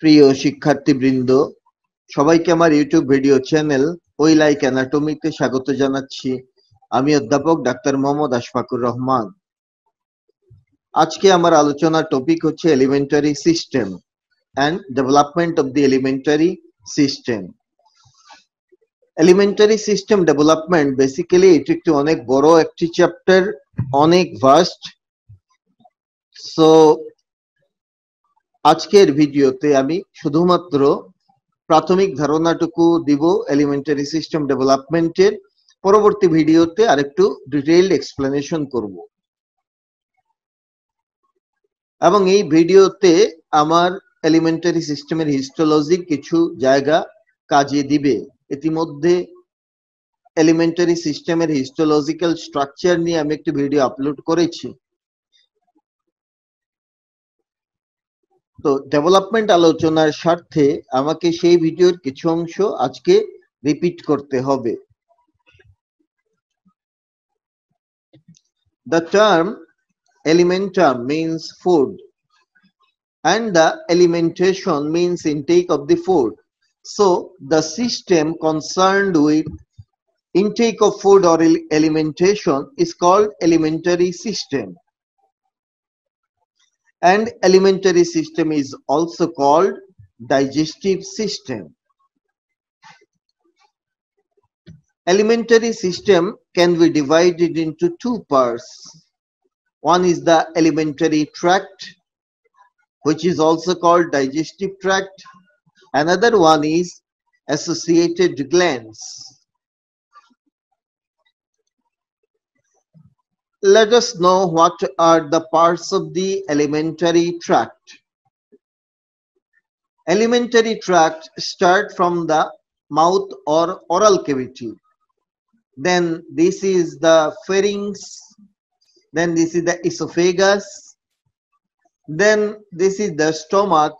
প্রিয় শিক্ষার্থীবৃন্দ, সবাইকে আমার ইউটিউব ভিডিও চ্যানেল ওই লাইক অ্যানাটমিতে স্বাগত জানাচ্ছি। আমি অধ্যাপক ডাক্তার মোহাম্মদ আশফাকুর রহমান। আজকে আমার আলোচনার টপিক হচ্ছে elementary system and development of the elementary system. Elementary system development basically এটি একটি অনেক বড় একটি চ্যাপ্টার, অনেক ভাস্ট। সো আজকের ভিডিওতে আমি শুধুমাত্র প্রাথমিক ধারণাটুকু দিব এলিমেন্টারি সিস্টেম ডেভেলপমেন্টের। পরবর্তী ভিডিওতে আরেকটু ডিটেইলড এক্সপ্লেনেশন করব এবং এই ভিডিওতে আমার এলিমেন্টারি সিস্টেমের হিস্টোলজির কিছু জায়গা কাজে দিবে। ইতিমধ্যে এলিমেন্টারি সিস্টেমের হিস্টোলজিক্যাল স্ট্রাকচার নিয়ে আমি একটি ভিডিও আপলোড করেছি। তো ডেভেলপমেন্ট আলোচনার স্বার্থে আমাকে সেই ভিডিওর কিছু অংশ আজকে রিপিট করতে হবে। The term alimentum means food and the alimentation means intake of the food. So the system concerned with intake of food or alimentation is called alimentary system. And alimentary system is also called digestive system. Alimentary system can be divided into two parts. One is the alimentary tract, which is also called digestive tract. Another one is associated glands. Let us know what are the parts of the alimentary tract. Alimentary tract start from the mouth or oral cavity. Then this is the pharynx. Then this is the esophagus. Then this is the stomach.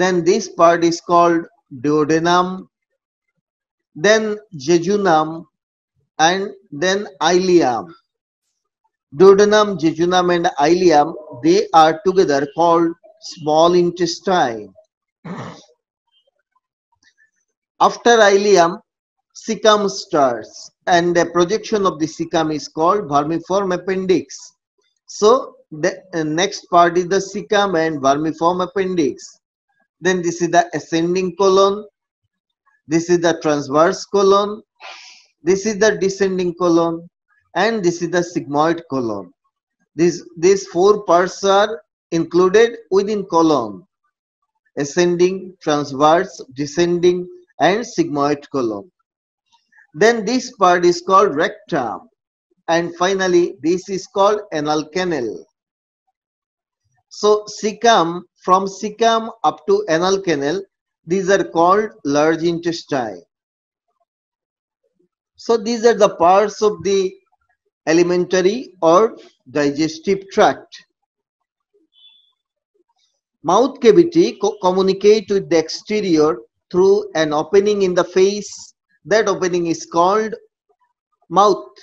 Then this part is called duodenum. Then jejunum, and then ileum. Duodenum, jejunum, and ileum, they are together called small intestine. After ileum, cecum starts, and the projection of the cecum is called vermiform appendix. So the next part is the cecum and vermiform appendix. Then this is the ascending colon, this is the transverse colon, this is the descending colon, and this is the sigmoid colon. These four parts are included within colon: ascending, transverse, descending, and sigmoid colon. Then this part is called rectum, and finally this is called anal canal. So cecum, from cecum up to anal canal, these are called large intestine. So these are the parts of the alimentary or digestive tract. Mouth cavity communicate with the exterior through an opening in the face. That opening is called mouth.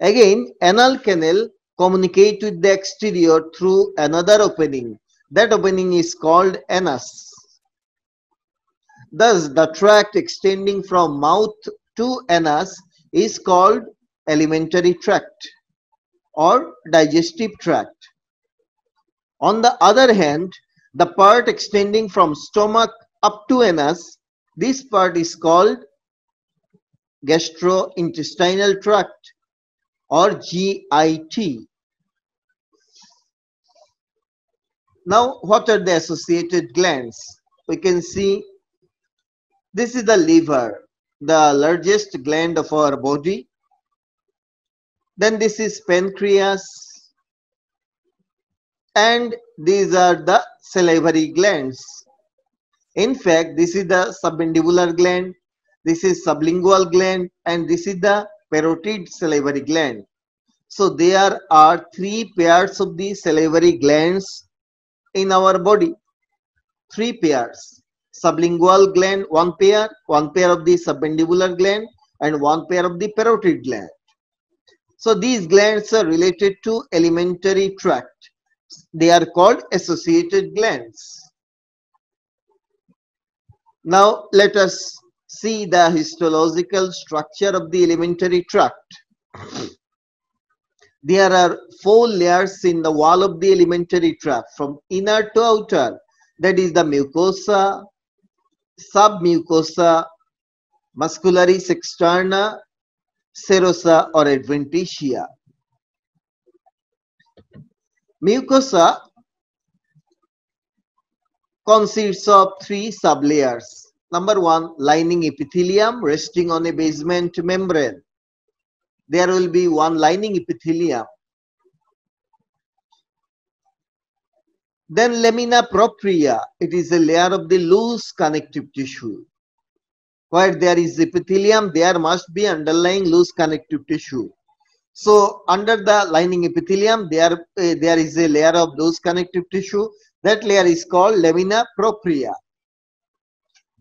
Again, anal canal communicate with the exterior through another opening. That opening is called anus. Thus, the tract extending from mouth to anus is called alimentary tract or digestive tract. On the other hand, the part extending from stomach up to anus, this part is called gastrointestinal tract or GIT. Now, what are the associated glands? We can see this is the liver, the largest gland of our body. Then this is pancreas, and these are the salivary glands. In fact, this is the submandibular gland, this is sublingual gland, and this is the parotid salivary gland. So there are three pairs of the salivary glands in our body. Three pairs: sublingual gland one pair of the submandibular gland, and one pair of the parotid gland. So these glands are related to alimentary tract. They are called associated glands. Now let us see the histological structure of the alimentary tract. There are 4 layers in the wall of the alimentary tract from inner to outer. That is the mucosa, submucosa, muscularis externa, serosa or adventitia. Mucosa consists of 3 sublayers. Number 1, lining epithelium resting on a basement membrane. There will be one lining epithelium. Then lamina propria, it is a layer of the loose connective tissue. Where there is epithelium, there must be underlying loose connective tissue. So under the lining epithelium, there is a layer of loose connective tissue. That layer is called lamina propria.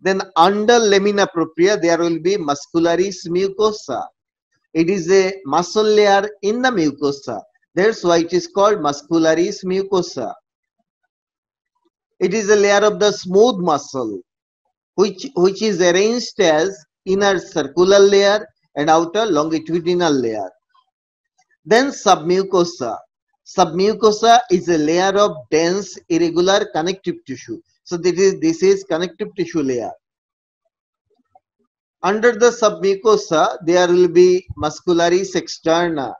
Then under lamina propria, there will be muscularis mucosa. It is a muscle layer in the mucosa. That's why it is called muscularis mucosa. It is a layer of the smooth muscle, which is arranged as inner circular layer and outer longitudinal layer. Then submucosa. Submucosa is a layer of dense irregular connective tissue. So this is connective tissue layer. Under the submucosa, there will be muscularis externa.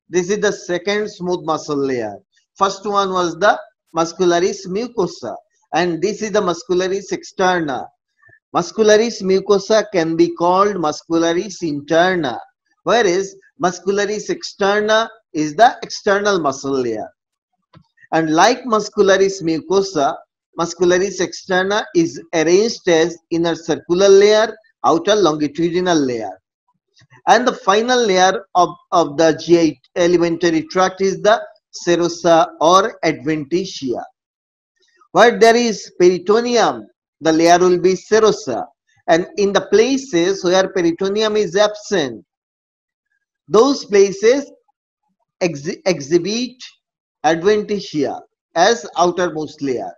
This is the second smooth muscle layer. First one was the muscularis mucosa, and this is the muscularis externa. Muscularis mucosa can be called muscularis interna, whereas muscularis externa is the external muscle layer. And like muscularis mucosa, muscularis externa is arranged as inner circular layer, outer longitudinal layer. And the final layer of the GI alimentary tract is the serosa or adventitia. Where there is peritoneum, the layer will be serosa. And in the places where peritoneum is absent, those places exhibit adventitia as outermost layer.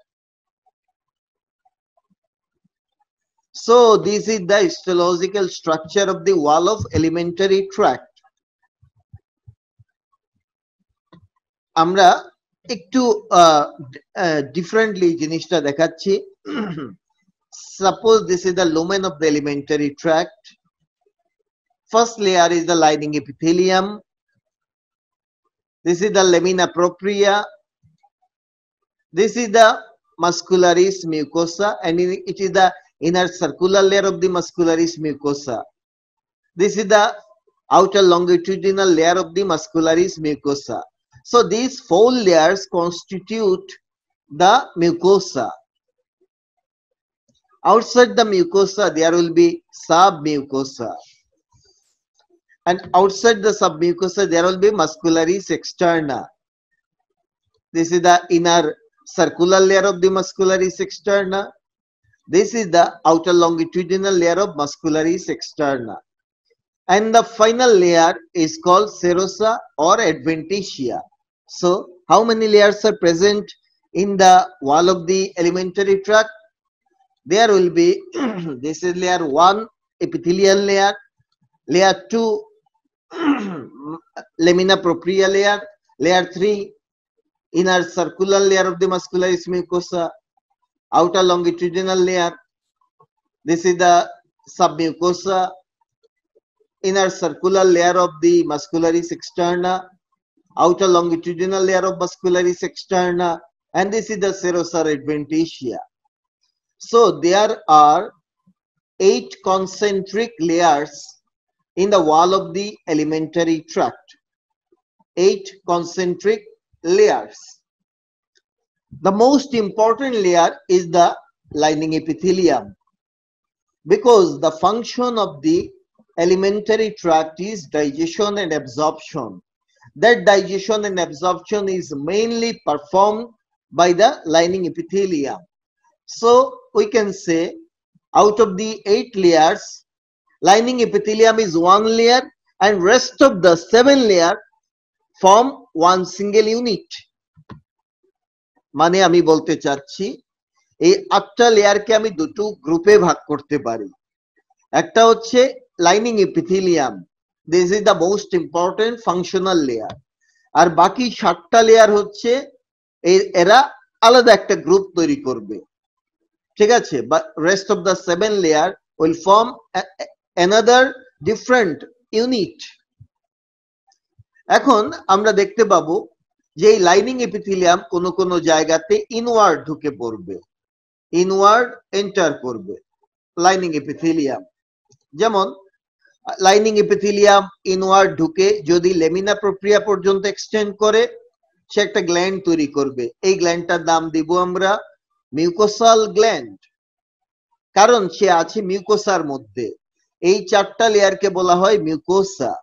So this is the histological structure of the wall of alimentary tract. আমরা একটু differently জিনিসটা দেখাচ্ছি. Suppose this is the lumen of the alimentary tract. First layer is the lining epithelium. This is the lamina propria. This is the muscularis mucosa, and it is the inner circular layer of the muscularis mucosa. This is the outer longitudinal layer of the muscularis mucosa. So these 4 layers constitute the mucosa. Outside the mucosa, there will be submucosa. And outside the submucosa, there will be muscularis externa. This is the inner circular layer of the muscularis externa. This is the outer longitudinal layer of muscularis externa. And the final layer is called serosa or adventitia. So, how many layers are present in the wall of the alimentary tract? There will be, this is layer 1, epithelial layer, layer 2, lamina propria layer, layer 3, inner circular layer of the muscularis mucosa, outer longitudinal layer. This is the submucosa, inner circular layer of the muscularis externa, outer longitudinal layer of muscularis externa, and this is the serosa adventitia. So there are 8 concentric layers in the wall of the alimentary tract. 8 concentric layers. The most important layer is the lining epithelium, because the function of the alimentary tract is digestion and absorption. That digestion and absorption is mainly performed by the lining epithelium. So we can say out of the 8 layers, lining epithelium is 1 layer and rest of the 7 layers form one single unit. মানে আমি বলতে চাচ্ছি এই 8টা লেয়ারকে আমি দুটো গ্রুপে ভাগ করতে পারি। একটা হচ্ছে lining epithelium, this is the most important functional layer. আর বাকি 7টা লেয়ার হচ্ছে এরা আলাদা একটা গ্রুপ তৈরি করবে, ঠিক আছে? But rest of the 7 layer will form another different unit. এখন আমরা দেখতে পাবো যে এই লাইনিং এপিথেলিয়াম কোনো কোনো জায়গাতে ইনওয়ার্ড ঢুকে পড়বে, ইনওয়ার্ড এন্টার করবে লাইনিং এপিথেলিয়াম। যেমন লাইনিং এপিথেলিয়াম ইনওয়ার্ড ঢুকে যদি লেমিনা প্রক্রিয়া পর্যন্ত এক্সটেন্ড করে, সে একটা গ্ল্যান্ড তৈরি করবে। এই গ্ল্যান্ডটার নাম দিব আমরা মিউকোসাল গ্ল্যান্ড, কারণ সে আছে মিউকোসার মধ্যে। এই 4টা লেয়ারকে বলা হয় মিউকোসা।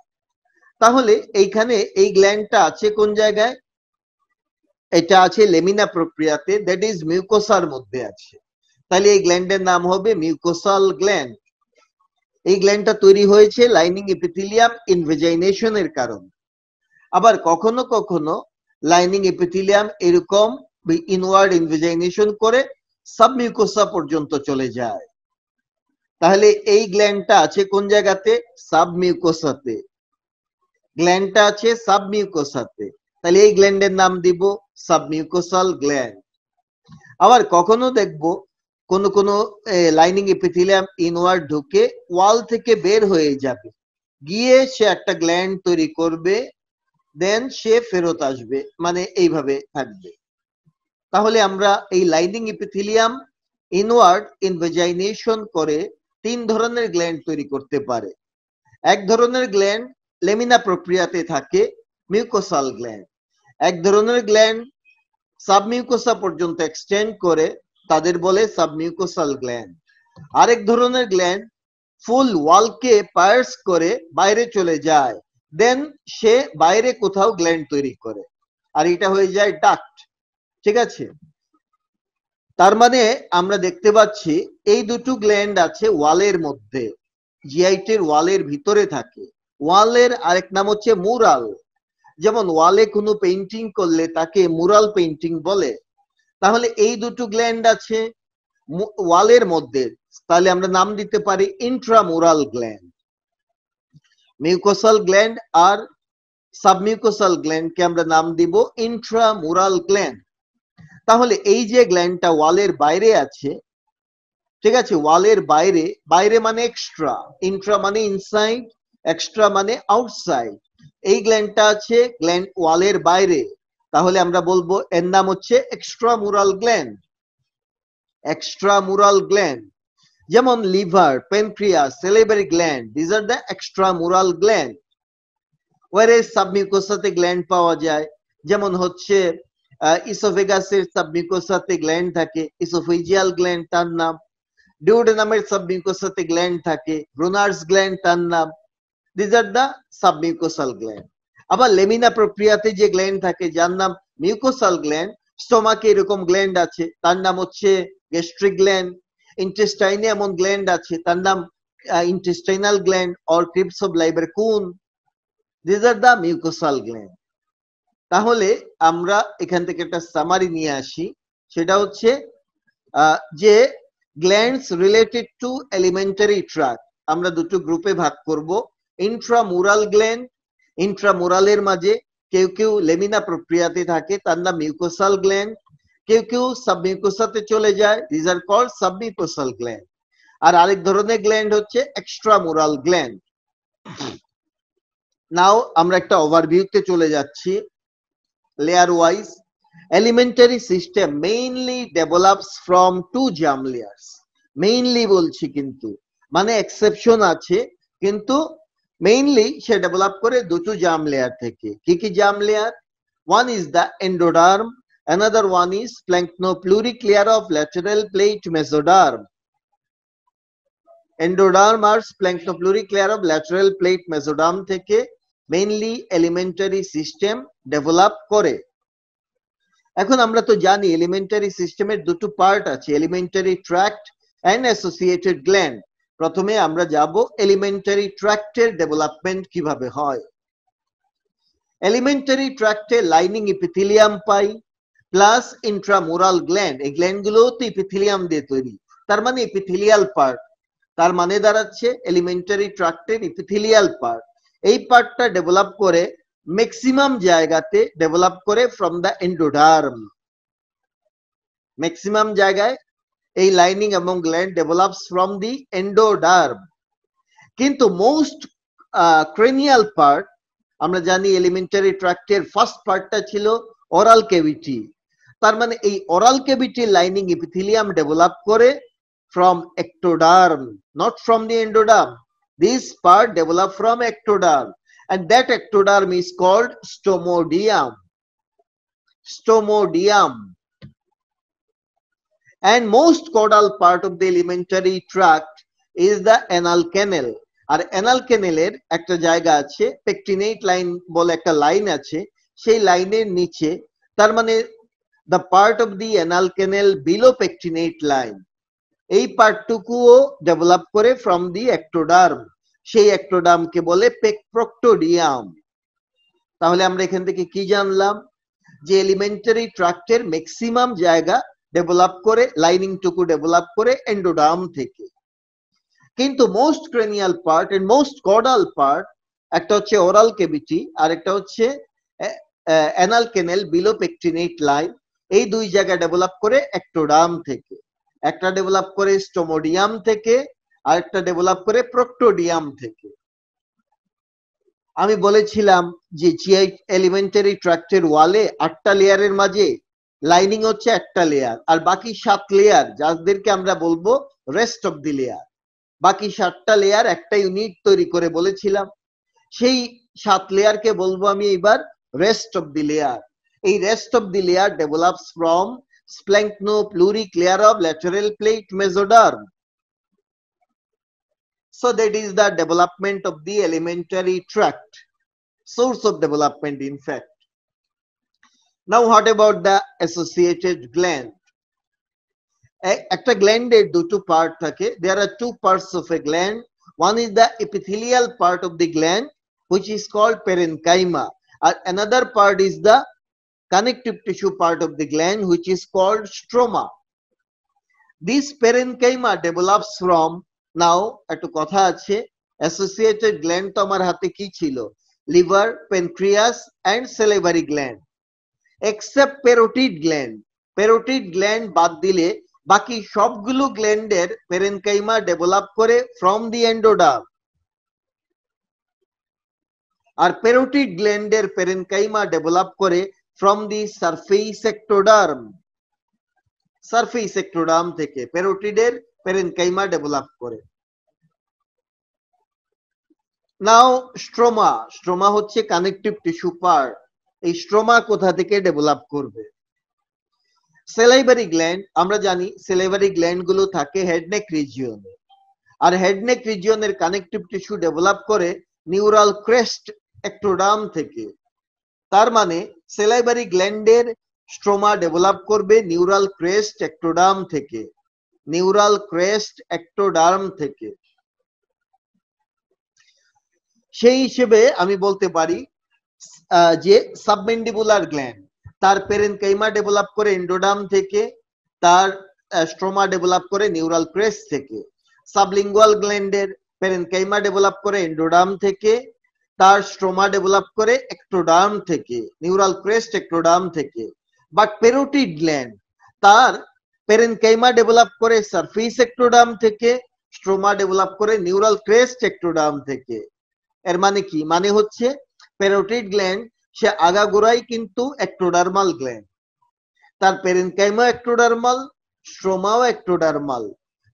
তাহলে এইখানে এই গ্ল্যান্ডটা আছে কোন জায়গায়? এটা আছে লেমিনা প্রক্রিয়াতে, দ্যাট ইজ মিউকোসার মধ্যে আছে। তাহলে এই গ্ল্যান্ডের নাম হবে মিউকোসাল গ্ল্যান্ড। এই গ্ল্যান্ডটা তৈরি হয়েছে লাইনিং এপিথেলিয়াম ইনভেজাইনেশনের কারণে। আবার কখনো কখনো লাইনিং এপিথেলিয়াম এরকম ইনওয়ার্ড ইনভেজাইনেশন করে সাবমিউকোসা পর্যন্ত চলে যায়। তাহলে এই গ্ল্যান্ডটা আছে কোন জায়গাতে? সাবমিউকোসাতে। গ্ল্যান্ডটা আছে সাবমিউকোসাতে, তাহলে এই গ্ল্যান্ডের নাম দিব সাবমিউকোসাল গ্ল্যান্ড। আবার কখনো দেখবো কোন কোন লাইনিং এপিথেলিয়াম ইনওয়ার্ড ঢুকে ওয়াল থেকে বের হয়ে যাবে, গিয়ে সে একটা গ্ল্যান্ড তৈরি করবে, দেন সে ফেরত আসবে, মানে এইভাবে থাকবে। তাহলে আমরা এই লাইনিং এপিথেলিয়াম ইনওয়ার্ড ইনভেজাইনেশন করে 3 ধরনের গ্ল্যান্ড তৈরি করতে পারে। এক ধরনের গ্ল্যান্ড লেমিনা প্রক্রিয়াতে থাকে, মিউকোসাল গ্ল্যান্ড। এক ধরনের গ্ল্যান্ড সাবমিউকোসা পর্যন্ত এক্সটেন্ড করে, তাদের বলে সাবমিউকোসাল গ্ল্যান্ড। আরেক ধরনের গ্ল্যান্ড ফুল ওয়ালকে পায়ার্স করে বাইরে চলে যায়, দেন সে বাইরে কোথাও গ্ল্যান্ড তৈরি করে, আর এটা হয়ে যায় ডাক্ট, ঠিক আছে? তার মানে আমরা দেখতে পাচ্ছি এই দুটো গ্ল্যান্ড আছে ওয়ালের মধ্যে, জিআইটির ওয়ালের ভিতরে থাকে। ওয়ালের আরেক নাম হচ্ছে মুরাল। যেমন ওয়ালে কোনো পেইন্টিং করলে তাকে মুরাল পেইন্টিং বলে। তাহলে এই দুটো গ্ল্যান্ড আছে ওয়ালের মধ্যে, তাহলে আমরা নাম দিতে পারি ইন্ট্রামুরাল গ্ল্যান্ড। মিউকোসাল গ্ল্যান্ড আর সাবমিউকোসাল গ্ল্যান্ডকে আমরা নাম দিব ইন্ট্রামুরাল গ্ল্যান্ড। তাহলে এই যে গ্ল্যান্ডটা ওয়ালের বাইরে আছে, ঠিক আছে, ওয়ালের বাইরে, বাইরে মানে এক্সট্রা, ইন্ট্রা মানে ইনসাইড, এক্সট্রা মানে আউটসাইড। এই গ্ল্যান্ডটা আছে গ্ল্যান্ড ওয়ালের বাইরে, তাহলে আমরা বলবো এর নাম হচ্ছে এক্সট্রামুরাল গ্ল্যান্ড। এক্সট্রামুরাল গ্ল্যান্ড যেমন liver, pancreas, salivary gland, this are the extramural gland. Whereas সাবমিউকোসাতে গ্ল্যান্ড পাওয়া যায়, যেমন হচ্ছে ইসোফেগাসের সাবমিউকোসাতে গ্ল্যান্ড থাকে, ইসোফেজিয়াল গ্ল্যান্ড তার নাম। ডিউডেনামের সাবমিউকোসাতে গ্ল্যান্ড থাকে, ব্রুনার্স গ্ল্যান্ড তার নাম। This are the submucosal gland. আবার লেমিনা প্রক্রিয়াতে যে গ্ল্যান্ড থাকে যার নাম মিউকোসাল গ্ল্যান্ড, স্টোমাকে এরকম গ্ল্যান্ড আছে, তার নাম হচ্ছে গ্যাস্ট্রিক গ্ল্যান্ড। ইন্টেস্টাইনে এমন গ্ল্যান্ড আছে, তার নাম intestinal gland or crypts of Lieberkuhn. This are the mucosal gland. তাহলে আমরা এখান থেকে একটা সামারি নিয়ে আসি, সেটা হচ্ছে যে glands related to elementary tract আমরা দুটো গ্রুপে ভাগ করব। ইন্ট্রামুরাল গ্ল্যান্ড, ইন্ট্রামুরালের মাঝে কেউ কেউ লেমিনা প্রক্রিয়াতে থাকে, তার নাম মিউকোসাল গ্ল্যান্ড। কেউ কেউ সাবমিউকোসাতে চলে যায়, this are called submucosal gland. আর আরেক ধরনের গ্ল্যান্ড হচ্ছে এক্সট্রামুরাল গ্ল্যান্ড। নাও আমরা একটা ওভারভিউতে চলে যাচ্ছি layer wise. Elementary system mainly develops from 2 germ layers. Mainly বলছি কিন্তু মানে এক্সেপশন আছে, কিন্তু মেইনলি সে ডেভেলপ করে দুটো জার্ম লেয়ার থেকে। কি কি germ layer? One is the endoderm, another one is splanchnopluric layer of lateral plate mesoderm. Endoderm আর splanchnopluric layer of lateral plate mesoderm থেকে মেইনলি এলিমেন্টারি সিস্টেম ডেভেলপ করে। এখন আমরা তো জানি এলিমেন্টারি সিস্টেমের দুটো পার্ট আছে, alimentary tract and associated gland. প্রথমে আমরা যাব এলিমেন্টারি ট্র্যাক্টের ডেভেলপমেন্ট কিভাবে হয়। এলিমেন্টারি ট্র্যাক্টে লাইনিং এপিথেলিয়াম পাই, প্লাস ইন্ট্রামুরাল গ্ল্যান্ড, এই গ্ল্যান্ড গুলো তো ইপিথেলিয়াম দিয়ে তৈরি, তার মানে ইপিথেলিয়াল পার্ট, তার মানে দাঁড়াচ্ছে এলিমেন্টারি ট্রাক্টের ইপিথেলিয়াল পার্ট। এই পার্টটা ডেভেলপ করে ম্যাক্সিমাম জায়গাতে ডেভেলপ করে ফ্রম দ্য এন্ডোডার্ম, ম্যাক্সিমাম জায়গায় এই লাইনিং এবং gland develops from the endoderm. কিন্তু মোস্ট ক্রেনিয়াল পার্ট, আমরা জানি এলিমেন্টারি ট্রাক্টের ফার্স্ট পার্টটা ছিল ওরাল ক্যাভিটি, তার মানে এই ওরাল ক্যাভিটির লাইনিং এপিথেলিয়াম ডেভেলপ করে from ectoderm, not from the endoderm. This part develop from ectoderm, and that ectoderm is called stomodium. Stomodium. And most caudal part of the alimentary tract is the anal canal. আর anal canal এর একটা জায়গা আছে, pectinate line বলে একটা line আছে, সেই লাইনের নিচে, তার মানে the part of the anal canal below pectinate line, এই পার্টটুকুও ডেভেলপ করে ফ্রম দি ectoderm, সেই ectodermকে বলে proctodium। তাহলে আমরা এখান থেকে কি জানলাম, যে এলিমেন্টারি ট্রাক্টের ম্যাক্সিমাম জায়গা ডেভেলপ করে, লাইনিং টুকু ডেভেলপ করে এন্ডোডার্ম থেকে। কিন্তু most cranial part and most caudal part, একটা হচ্ছে ওরাল ক্যাভিটি আর একটা হচ্ছে anal canal below pectinate line, এই দুই জায়গা ডেভেলপ করে ectoderm থেকে। একটা ডেভেলপ করে স্টোমোডিয়াম থেকে আর একটা ডেভেলপ করে প্রক্টোডিয়াম থেকে। আমি বলেছিলাম যে জিআই এলিমেন্টারি ট্রাক্টের ওয়ালে 8টা লেয়ারের মাঝে লাইনিং হচ্ছে একটা লেয়ার, আর বাকি 7 লেয়ার যাদেরকে আমরা বলবো রেস্ট অফ দি লেয়ার, বাকি 7টা লেয়ার একটা ইউনিট তৈরি করে বলেছিলাম, সেই 7 লেয়ারকে বলবো আমি এবার রেস্ট অফ দি লেয়ার। এই rest of the layer develops from splanchnopleuric layer of lateral plate mesoderm. So that is the development of the alimentary tract, source of development in fact. Now what about the associated gland? একটা গ্ল্যান্ডের দুটো part থাকে, there are two parts of a gland. One is the epithelial part of the gland which is called parenchyma, and another part is the connective tissue part of the gland which is called stroma. This parenchyma develops from, now একটু কথা আছে, associated gland তো আমার হাতে কি ছিল, liver, pancreas and salivary gland, except parotid gland. Parotid gland বাদ দিলে বাকি সবগুলো গ্ল্যান্ডের parenchyma ডেভেলপ করে from the endoderm, আর parotid গ্ল্যান্ডের parenchyma ডেভেলপ করে from the surface ectoderm, surface ectoderm থেকে প্যারোটিডের প্যারেনকাইমা ডেভেলপ করে। নাও স্ট্রোমা, স্ট্রোমা হচ্ছে কানেকটিভ টিস্যু পার্ট, এই স্ট্রোমা কোথা থেকে ডেভেলপ করবে? সেলাইভারি গ্ল্যান্ড, আমরা জানি সেলাইভারি গ্ল্যান্ড গুলো থাকে হেড নেক রিজিয়নে, আর হেড নেক রিজিয়নের কানেকটিভ টিস্যু ডেভেলপ করে নিউরাল ক্রেস্ট ectoderm থেকে। তার মানে সেলাইভারি গ্ল্যান্ডের স্ট্রোমা ডেভেলপ করবে নিউরাল ক্রেস্ট ectoderm থেকে, নিউরাল ক্রেস্ট ectoderm থেকে। সেই হিসেবে আমি বলতে পারি যে সাবমেন্ডিবুলার গ্ল্যান্ড, তার প্যারেনকাইমা ডেভেলপ করে এন্ডোডার্ম থেকে, তার স্ট্রোমা ডেভেলপ করে নিউরাল ক্রেস্ট থেকে। সাবলিঙ্গুয়াল গ্ল্যান্ডের প্যারেনকাইমা ডেভেলপ করে এন্ডোডার্ম থেকে, তার স্ট্রোমা ডেভেলপ করে ectoderm থেকে, নিউরাল ক্রেস্ট ectoderm থেকে। বাট প্যারোটিড গ্ল্যান্ড, তার প্যারেনকাইমা ডেভেলপ করে সারফেস ectoderm থেকে, স্ট্রোমা ডেভেলপ করে নিউরাল ক্রেস্ট ectoderm থেকে। এর মানে কি? মানে হচ্ছে প্যারোটিড গ্ল্যান্ড সে আগাগোড়াই কিন্তু ectodermal গ্ল্যান্ড, তার প্যারেনকাইমা ectodermal, স্ট্রোমাও ectodermal,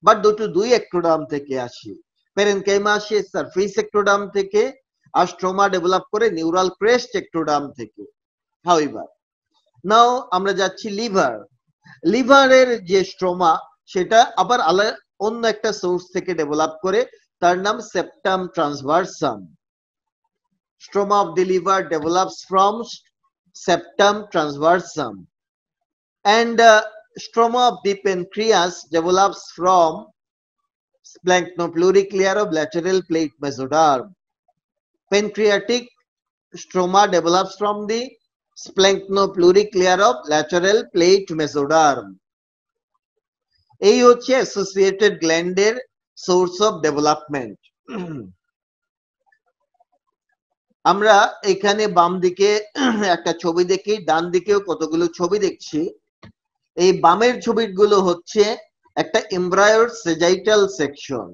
বাট দুই ectoderm থেকে আসে। প্যারেনকাইমা আসে সারফেস ectoderm থেকে, আর স্ট্রোমা ডেভেলপ করে নিউরাল ক্রেস্ট ectoderm থেকে। হাউএভার নাও আমরা যাচ্ছি লিভার। লিভারের যে স্ট্রোমা সেটা আবার অন্য একটা সোর্স থেকে ডেভেলপ করে, তার নাম septum ট্রান্সভার্সাম। Stroma of the liver develops from septum transversum, and stroma of the pancreas develops from splanchnopleuric layer of lateral plate mesoderm. Pancreatic stroma develops from the splenopluriclear of lateral plate mesoderm. এই হচ্ছে associated গ্ল্যান্ডের source of development. আমরা এখানে বাম দিকে একটা ছবি দেখি, ডান দিকেও কতগুলো ছবি দেখছি। এই বামের ছবিগুলো হচ্ছে একটা এমব্রায়োর সেজাইটাল সেকশন,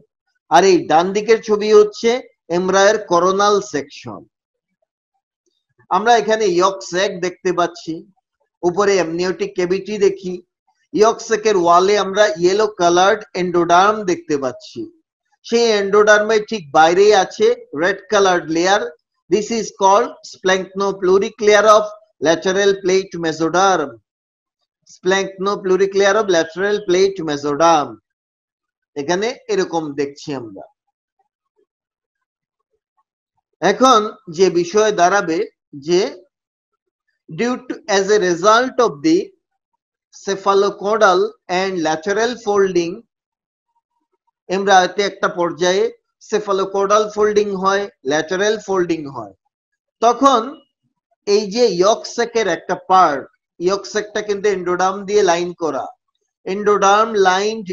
আর এই ডান দিকের ছবি হচ্ছে এমব্রায়োর করোনাল সেকশন। আমরা এখানে ইয়ক স্যাক দেখতে পাচ্ছি, উপরে অ্যামনিওটিক ক্যাভিটি দেখি। ইয়ক স্যাকের ওয়ালে আমরা ইয়েলো কালার্ড এন্ডোডার্ম দেখতে পাচ্ছি। সেই এন্ডোডার্মের ঠিক বাইরেই আছে red coloured layer. This is called splenopluriclear of lateral plate mesoderm. splenopluriclear of lateral plate mesoderm এখানে এরকম দেখছি আমরা। এখন যে বিষয় দাঁড়াবে যে as a result of the cephalocaudal and lateral folding, এমব্রায়োতে একটা পর্যায়ে cephalocaudal folding হয়, lateral folding হয়, তখন এই যে ইয়ক স্যাকের একটা পার্ট, ইয়ক স্যাকটা কিন্তু এন্ডোডার্ম দিয়ে লাইন করা, endoderm lined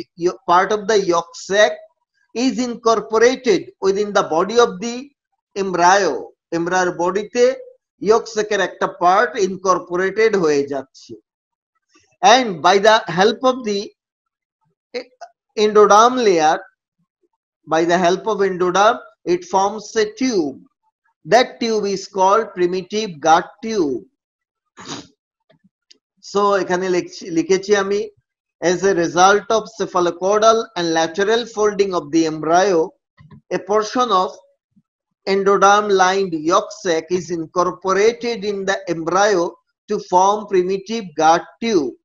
part of the yolk sac is incorporated within the body of the embryo. Embryo bodyতে yolk sac এর একটা part incorporated হয়ে যাচ্ছে, and by the help of the endoderm layer, by the help of endoderm, it forms a tube. That tube is called primitive gut tube. So এখানে লিখেছি আমি, as a result of cephalocaudal and lateral folding of the embryo, a portion of endoderm lined yolk sac is incorporated in the embryo to form primitive gut tube.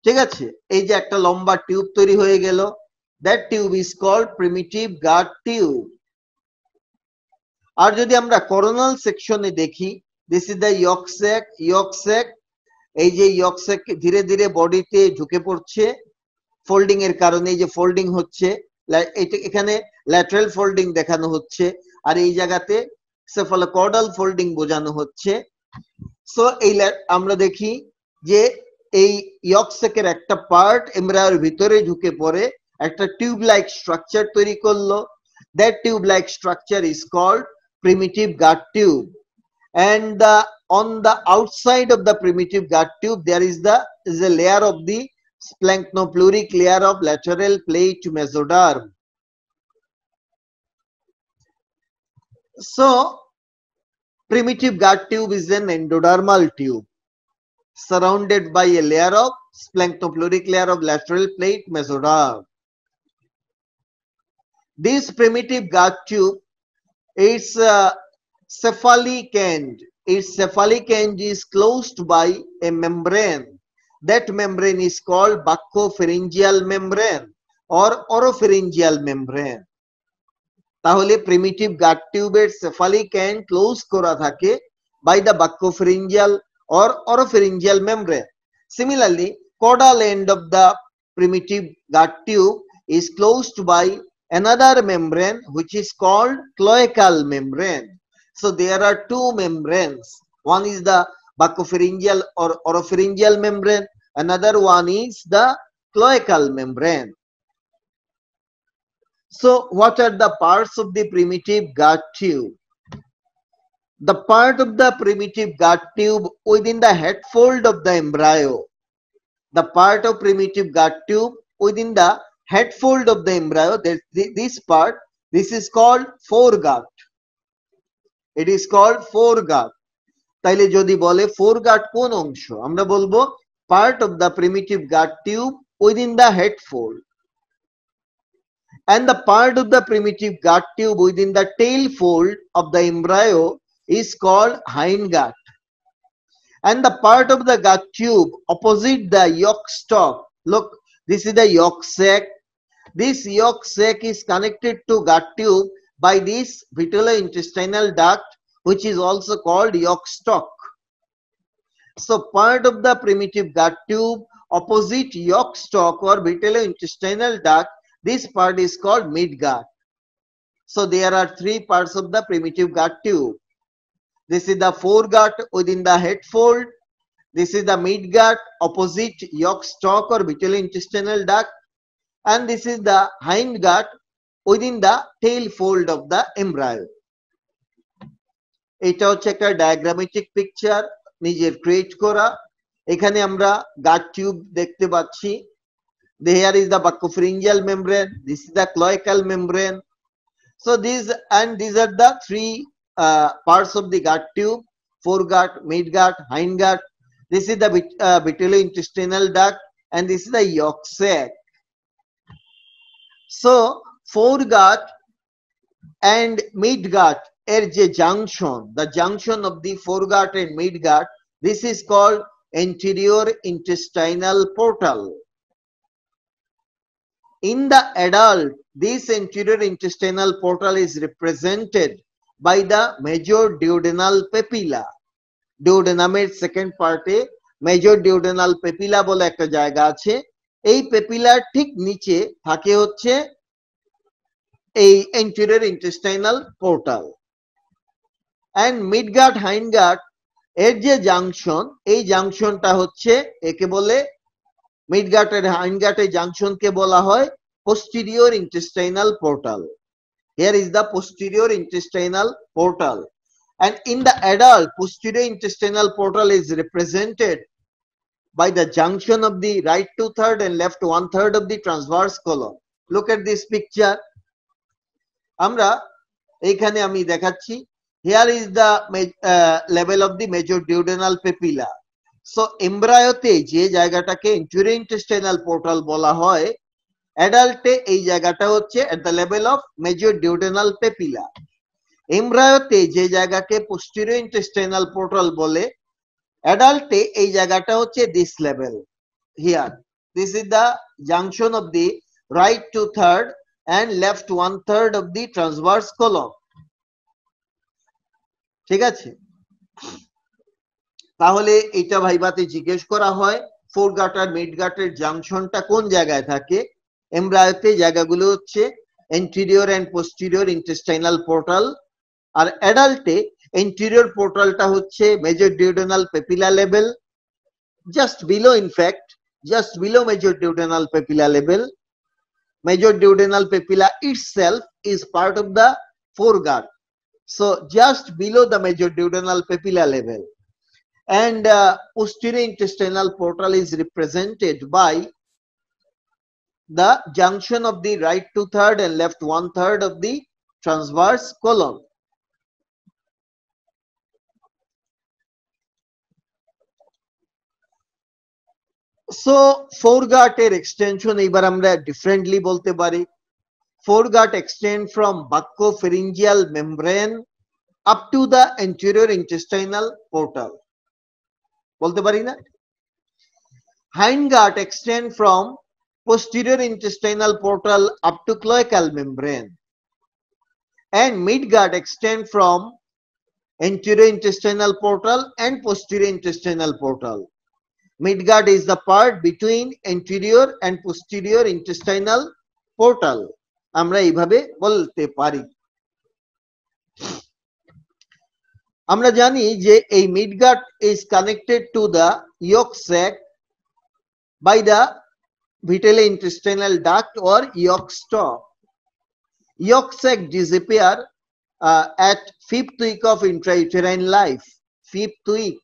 ঠিক আছে, এই যে একটা লম্বা tube তৈরি হয়ে গেল, that tube is called primitive gut tube. আর যদি আমরা কোরোনাল সেকশনে দেখি, this is the yolk sac. এই যে ইয়ক স্যাক ধীরে ধীরে বডিতে ঢুকে পড়ছে ফোল্ডিং এর কারণে, এই যে ফোল্ডিং হচ্ছে, এখানে ল্যাটারাল ফোল্ডিং দেখানো হচ্ছে, আর এই জায়গাতে সেফালোকর্ডাল ফোল্ডিং বোঝানো হচ্ছে। সো এই আমরা দেখি যে এই ইয়ক স্যাকের একটা পার্ট এমব্রায়োর ভিতরে ঢুকে পড়ে একটা টিউব লাইক স্ট্রাকচার তৈরি করলো। That tube like structure is called primitive gut tube, and on the outside of the primitive gut tube there is a layer of the splenopluriclear of lateral plate mesoderm. So primitive gut tube is an endodermal tube surrounded by a layer of splenopluriclear of lateral plate mesoderm. This primitive gut tube is cephalic end. Its cephalic end is closed by a membrane. That membrane is called buccopharyngeal membrane or oropharyngeal membrane. তাহলে primitive gut tube এর cephalic end close করা থাকে by the buccopharyngeal or oropharyngeal membrane. Similarly, caudal end of the primitive gut tube is closed by another membrane which is called cloacal membrane. So there are two membranes. One is the buccopharyngeal or oropharyngeal membrane. Another one is the cloacal membrane. So what are the parts of the primitive gut tube? The part of the primitive gut tube within the head fold of the embryo. The part of primitive gut tube within the head fold of the embryo, this part, this is called foregut. It is called foregut. তাইলে যদি বলে foregut কোন অংশ, আমরা বলবো part of the primitive gut tube within the head fold, and the part of the primitive gut tube within the tail fold of the embryo is called hindgut, and the part of the gut tube opposite the yolk stalk, look, this is the yolk sac. This yolk sac is connected to gut tube by this vitellointestinal duct, which is also called yolk stalk. So part of the primitive gut tube opposite yolk stalk or vitellointestinal duct, this part is called midgut. So there are three parts of the primitive gut tube. This is the foregut within the head fold. This is the midgut opposite yolk stalk or vitellointestinal duct, and this is the hindgut within the tail fold of the embryo. এটা হচ্ছে একটা ডায়াগ্রামেটিক picture নিজের create করা। এখানে আমরা গাট tube দেখতে পাচ্ছি। Here is the buccopharyngeal membrane. This is the cloacal membrane. So these are the three parts of the gut tube: foregut, midgut, hindgut. This is the vitellointestinal duct, and this is the yolk sac. So foregut and midgut er je junction, the junction of the foregut and midgut, this is called anterior intestinal portal. In the adult, this anterior intestinal portal is represented by the major duodenal papilla. Duodenum-এর second part-এ major duodenal papilla বলে একটা জায়গা আছে। এই পেপিলার ঠিক নিচে থাকে হচ্ছে এই anterior intestinal portal. And midgut hindgut এর যে জাংশন, এই জাংশনটা হচ্ছে একে বলে midgut and hindgut এর জাংশনকে বলা হয় posterior intestinal portal. Here is the posterior intestinal portal, and in the adult, posterior intestinal portal is represented by the junction of the right 2/3 and left 1/3 of the transverse column. Look at this picture. আমরা এইখানে আমি দেখাচ্ছি। Here is the level of the major duodenal papilla. So embryoতে যে জায়গাটাকে anterior intestinal portal বলা হয়, অ্যাডাল্টে এই জায়গাটা হচ্ছে at the level of major duodenal papilla. এমব্রায়োতে যে জায়গাকে posterior intestinal portal বলে, অ্যাডাল্টে এই জায়গাটা হচ্ছে this level here. This is the junction of the right 2/3 and left 1/3 of the transverse column. ঠিক আছে? তাহলে এটা ভাইবাতে জিজ্ঞেস করা হয় ফোরগাট আর মিডগাটের জাংশনটা কোন জায়গায় থাকে। এমব্রায়োতে জায়গাগুলো হচ্ছে anterior and posterior intestinal portal, R অ্যাডাল্টে anterior portalটা হচ্ছে major duodenal papilla level, just below, in fact, just below major duodenal papilla level. Major duodenal papilla itself is part of the foregut, so just below the major duodenal papilla level. And posterior intestinal portal is represented by the junction of the right 2/3 and left 1/3 of the transverse column. So foregut এর extension এবার আমরা differently বলতে পারি। Foregut extend from buccopharyngeal membrane up to the anterior intestinal portal. বলতে পারি না? Hindgut extend from posterior intestinal portal up to cloacal membrane, and midgut extend from anterior intestinal portal and posterior intestinal portal. Midgut is the part between anterior and posterior intestinal portal. আমরা এইভাবে বলতে পারি। আমরা জানি যে এই midgut is connected to the yolk sac by the vitellointestinal duct or yolk stalk. Yolk sac disappear at 5th week of intrauterine life, 5th week,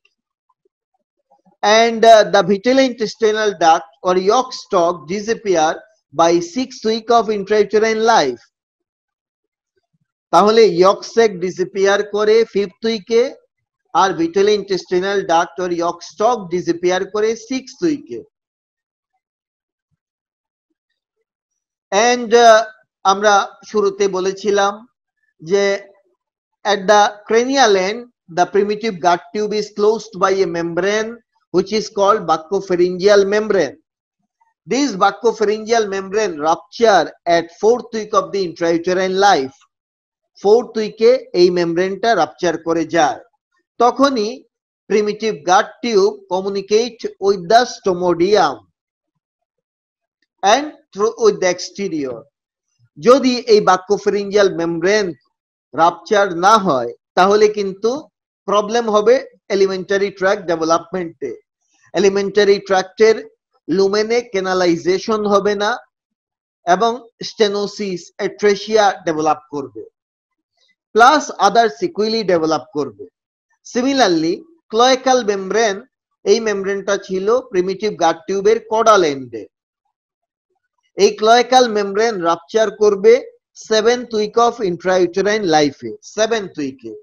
and the vitellointestinal duct or yolk stalk disappear by 6th week of intrauterine life. তাহলে yolk sac disappear করে 5th week-এ, R vitellointestinal duct or yolk stalk disappear করে 6th week-এ। And আমরা শুরুতে বলেছিলাম যে at the cranial end the primitive gut tube is closed by a membrane which is called buccopharyngeal membrane. This buccopharyngeal membrane rupture at 4th week of the intrauterine life. 4th week-এ এই মেমব্রেনটা rupture করে যায়। তখনই primitive gut tube communicate with the stomodium and through with the exterior. যদি এই buccopharyngeal membrane rupture না হয় তাহলে কিন্তু প্রবলেম হবে এলিমেন্টারি ট্র্যাক্ট ডেভেলপমেন্টে। এলিমেন্টারি ট্র্যাক্টের লুমেনে ক্যানালাইজেশন হবে না এবং স্টেনোসিস এট্রেশিয়া ডেভেলপ করবে, প্লাস আদার সিকুইলি ডেভেলপ করবে। সিমিলারলি ক্লোয়াকাল মেমব্রেন, এই মেমব্রেনটা ছিল প্রিমিটিভ গাট টিউবের কডাল এন্ডে। এই ক্লোয়াকাল মেমব্রেন রাপচার করবে 7th উইক অফ ইন্ট্রাইউটেরাইন লাইফে, 7th উইকে।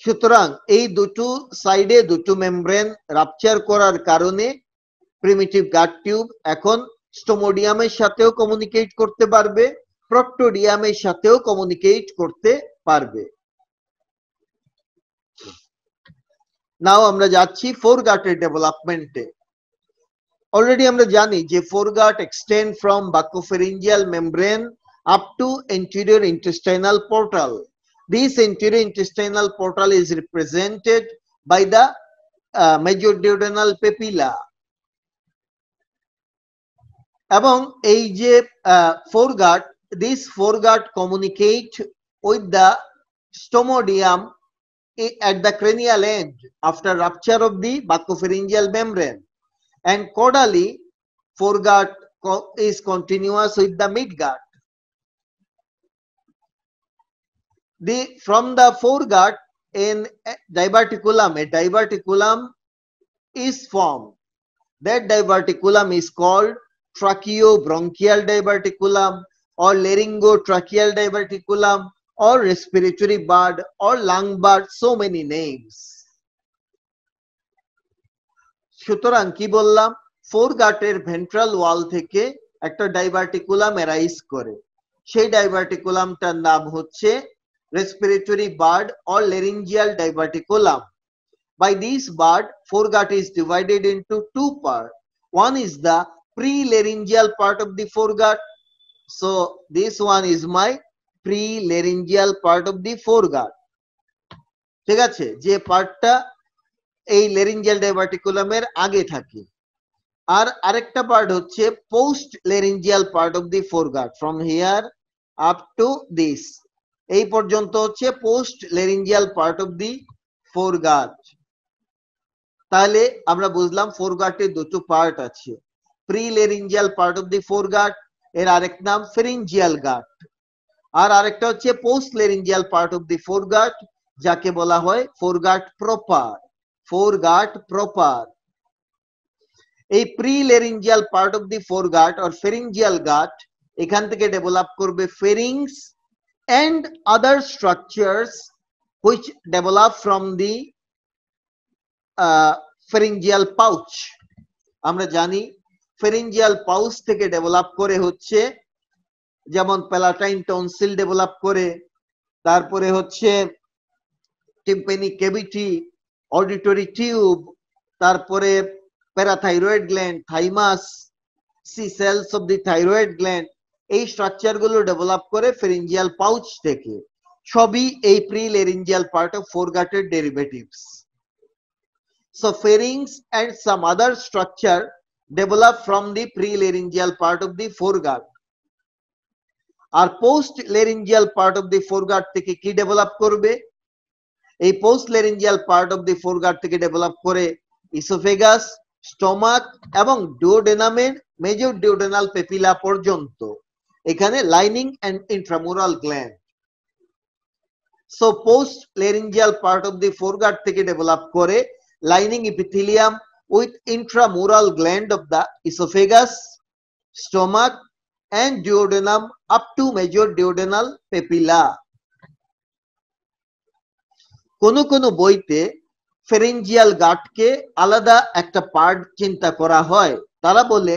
সুতরাং এই দুটো সাইডে দুটো মেমব্রেন রাপচার করার কারণে প্রিমিটিভ গাট টিউব এখন স্টোমোডিয়ামের সাথেও কমিউনিকেট করতে পারবে, প্রক্টোডিয়ামের সাথেও কমিউনিকেট করতে পারবে। নাও আমরা যাচ্ছি ফোরগাটের ডেভেলপমেন্টে। অলরেডি আমরা জানি যে foregut extend from buccopharyngeal membrane up to anterior intestinal portal. This anterior intestinal portal is represented by the major duodenal papilla. এবং এই যে foregut, this foregut communicate with the stomodium at the cranial end after rupture of the buccopharyngeal membrane, and caudally foregut is continuous with the midgut. From the foregut in diverticulum, a diverticulum is formed. That diverticulum is called tracheobronchial diverticulum or laryngotracheal diverticulum or respiratory bud or lung bud, so many names. সুতরাং কি বললাম, ফোরগাটের ventral ওয়াল থেকে একটা diverticulum arise করে, সেই ডাইভার্টিকুলামটার নাম হচ্ছে respiratory bud or laryngeal diverticulum. By this bud, foregut is divided into two parts. One is the pre-laryngeal part of the foregut. So this one is my pre-laryngeal part of the foregut. ঠিক আছে, যে পার্টটা এই laryngeal ডাইভার্টিকুলামের আগে থাকে। আর আরেকটা part হচ্ছে post laryngeal part of the foregut, from here up to this, এই পর্যন্ত হচ্ছে post laryngeal part of the foregut. তাহলে আমরা বুঝলাম ফোরগাটের দুটো পার্ট আছে, pre laryngeal part of the foregut, এর আরেক নাম ফেরিঞ্জিয়াল গাট, আর আরেকটা হচ্ছে post laryngeal part of the foregut, যাকে বলা হয় ফোরগাট প্রপার। ফোরগাট প্রপার, এই pre laryngeal part of the foregut or pharyngeal gut, এখান থেকে ডেভেলপ করবে ফেরিংস and other structures which develop from the pharyngeal pouch. আমরা জানি pharyngeal pouch থেকে ডেভেলপ করে হচ্ছে যেমন প্যালাটাইন টনসিল ডেভেলপ করে, তারপরে হচ্ছে টিম্প্যানিক ক্যাভিটি, অডিটরি টিউব, তারপরে parathyroid gland, thymus, C cells of the thyroid gland, এই স্ট্রাকচার গুলো ডেভেলপ করে ফেরিঞ্জিয়াল পাউচ থেকে। সবই এই প্রি ল্যারিঞ্জিয়াল পার্ট অফ ফোরগাটের derivatives. So pharynx and some other structure develop from the pre laryngeal part of the foregut. আর post laryngeal part of the foregut থেকে কি ডেভেলপ করবে, এই post laryngeal part of the foregut থেকে develop করে oesophagus, stomach এবং ডিওডেনামের major duodenal papilla পর্যন্ত, এখানে lining and intramural gland. So post laryngeal part of the foregut থেকে ডেভেলপ করে lining epithelium with intramural gland of the oesophagus, stomach and duodenum up to major duodenal papilla. কোন কোন বইতে ফেরিঞ্জিয়াল গাটকে আলাদা একটা part চিন্তা করা হয়, তারা বলে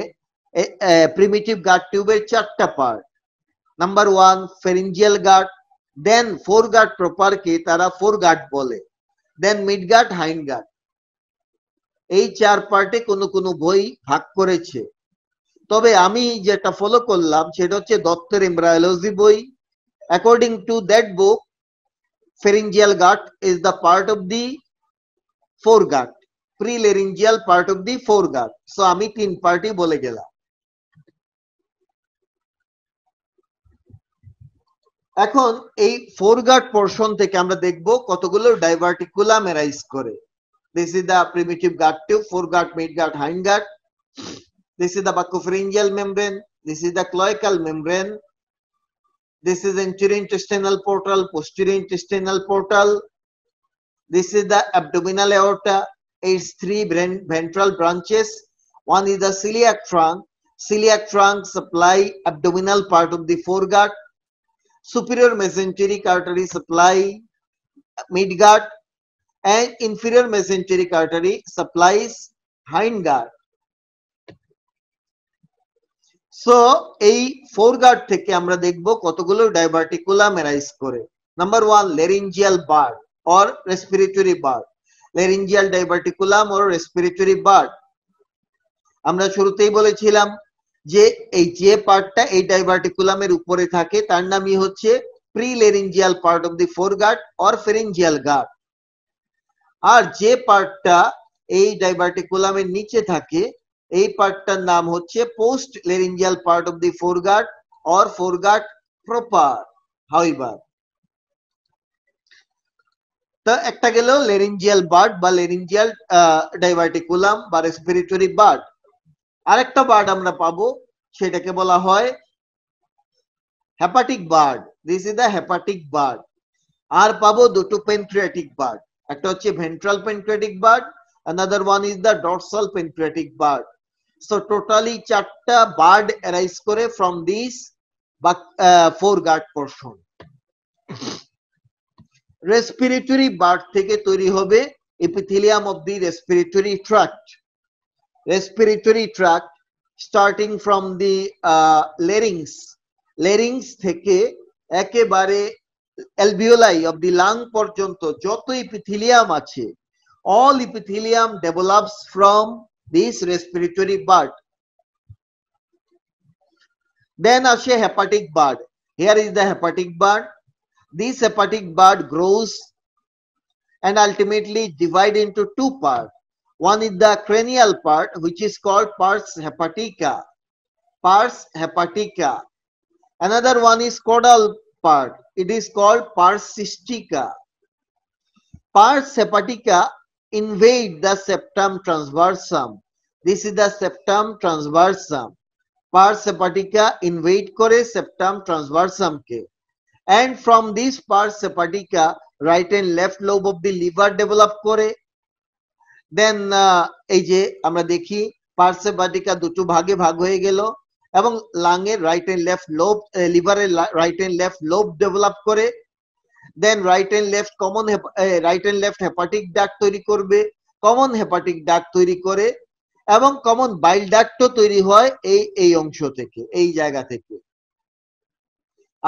প্রিমিটিভ গাট টিউবের চারটা পার্ট। নাম্বার 1 ফেরিঞ্জিয়াল গাট, দেন ফোরগাট প্রপার কে তারা ফোরগাট বলে, দেন মিডগাট, হাইন্ডগাট। এই চার পার্টে কোন কোন বই ভাগ করেছে, তবে আমি যেটা ফলো করলাম সেটা হচ্ছে দত্তের এমব্রায়োলজি বই। According to that book, pharyngeal gut is the part of the foregut, pre-laryngeal part of the foregut. So আমি তিন পার্টি বলে গেলাম। এখন এই ফোরগার্ড পোরশন থেকে আমরা দেখব কতগুলো ডাইভার্টিকুলাম এরাইজ করে। This is the primitive guard tube, foreguard, midguard, hindguard. This is the buccopharyngeal membrane. This is the cloacal membrane. This is anterior intestinal portal, posterior intestinal portal. This is the abdominal aorta. Its three ventral branches. One is the celiac trunk. Celiac trunk supply abdominal part of the foreguard. Superior mesenteric artery supply midguard, and inferior mesenteric artery supplies hindguard. So এই foreguard থেকে আমরা দেখব কতগুলো diverticulum arise করে। Number 1, laryngeal bud or respiratory bud. Laryngeal diverticulum or respiratory bud. আমরা শুরুতেই বলেছিলাম যে এই যে পার্টটা এই ডাইভার্টিকুলামের উপরে থাকে তার নামই হচ্ছে prelaryngeal part of the foregut or pharyngeal gut. আর যে পার্টটা এই ডাইভার্টিকুলামের নিচে থাকে এই পার্টটার নাম হচ্ছে postlaryngeal part of the foregut or foregut proper. However, তো একটা গেল লেরিঞ্জিয়াল বার্ড বা লেরিঞ্জিয়াল ডাইভার্টিকুলাম বা রেসপিরেটরি বার্ড। আরেকটা বার্ড আমরা পাবো, সেটাকে বলা হয় hepatic bud. This is the hepatic bud. আর পাবো দুটো পেনক্রিয়াটিক বার্ড, একটা হচ্ছে ventral pancreatic bud, another one is the dorsal pancreatic bird. So totally চারটা বার্ড arise করে from this foreguard portion. Respiratory bird থেকে তৈরি হবে epithelium of the respiratory tract. Respiratory tract starting from the larynx. Larynx থেকে একেবারে alveoli of the lung পর্যন্ত যত epithelium আছে, all epithelium develops from this respiratory bud. Then আসে hepatic bud. Here is the hepatic bud. This hepatic bud grows and ultimately divide into two parts. One is the cranial part, which is called pars hepatica. Pars hepatica. Another one is caudal part. It is called pars cystica. Pars hepatica invade the septum transversum. This is the septum transversum. Pars hepatica invade করে septum transversum ke. And from this pars hepatica, right and left lobe of the liver develop করে। Then এই যে আমরা দেখি pars hepatica দুটো ভাগে ভাগ হয়ে গেল এবং লাংয়ের রাইট এন্ড লেফট লোব, লিভারের right and left lobe develop করে। Then right and left common right and left hepatic duct তৈরি করবে, কমন হেপাটিক ডাক্ট তৈরি করে এবং কমন বাইল ডাক্টও তৈরি হয় এই অংশ থেকে, এই জায়গা থেকে।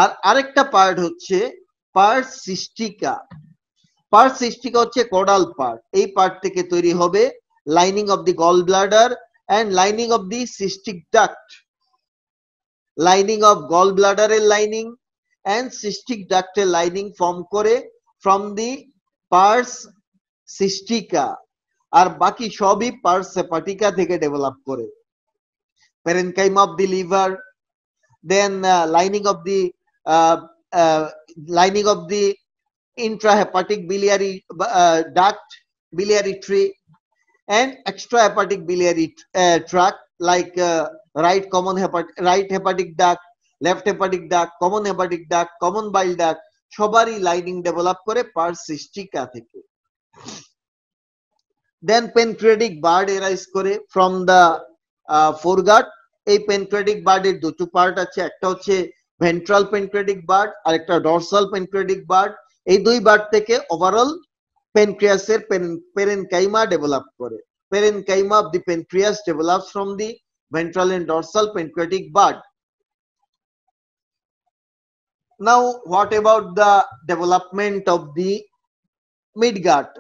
আর আরেকটা পার্ট হচ্ছে পার্স সিস্টিকা। পার্স সিস্টিকা হচ্ছে কোডাল পার্ট। এই পার্ট থেকে তৈরি হবে lining of the gall bladder and lining of the cystic duct. Lining of gall ব্লাডারের লাইনিং এন্ড সিস্টিক ডাক্টের লাইনিং ফর্ম করে ফ্রম দি পার্স সিস্টিকা। আর বাকি সবই পার্স হেপাটিকা থেকে ডেভেলপ করে। Parenchyma of the liver, then lining of the intrahepatic biliary duct, biliary tree, and extrahepatic biliary tract like right hepatic duct, left hepatic duct, common hepatic duct, common bile duct, সবারই lining develop করে purse সিস্টিকা থেকে। দেন pancreatic bird arise করে from the ফোরগার্ড। এই pancreatic বার্ডের দুটো part আছে, একটা হচ্ছে ventral pancreatic bird আর একটা ডরসাল পেনক্রিয়াটিক বার্ড। এই দুই বার্ড থেকে ওভারঅল পেনক্রিয়াসের পেরেনকাইমা ডেভেলপ করে। Parenchyma of the pancreas develops from the ventral and dorsal pancreatic bud. Now what about the development of the midgut?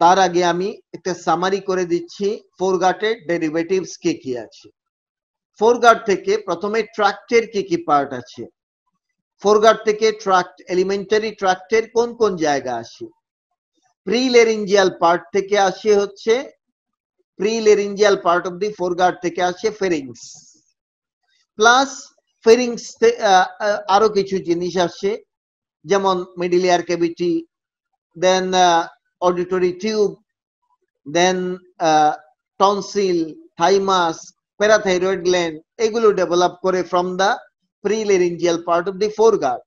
তার আগে আমি একটা সামারি করে দিচ্ছি ফোরগার্ডের ডেরিভেটিভস কি কি আছে। ফোরগার্ড থেকে প্রথমে ট্রাক্টের কি কি পার্ট আছে। ফোরগার্ড থেকে ট্রাক্ট, এলিমেন্টারি ট্রাক্টের কোন কোন জায়গা আসে? প্রিলেরিঞ্জিয়াল পার্ট থেকে আসে হচ্ছে প্রিলেরিঞ্জিয়াল পার্ট অফ দি ফোরগার্ড থেকে আসে ফেরিংস, প্লাস ফেরিংস আরো কিছু জিনিস আসে যেমন middle ear cavity, then auditory tube, then tonsil, thymus, parathyroid gland, এগুলো ডেভেলপ করে from the prelaryngeal part of the foregut.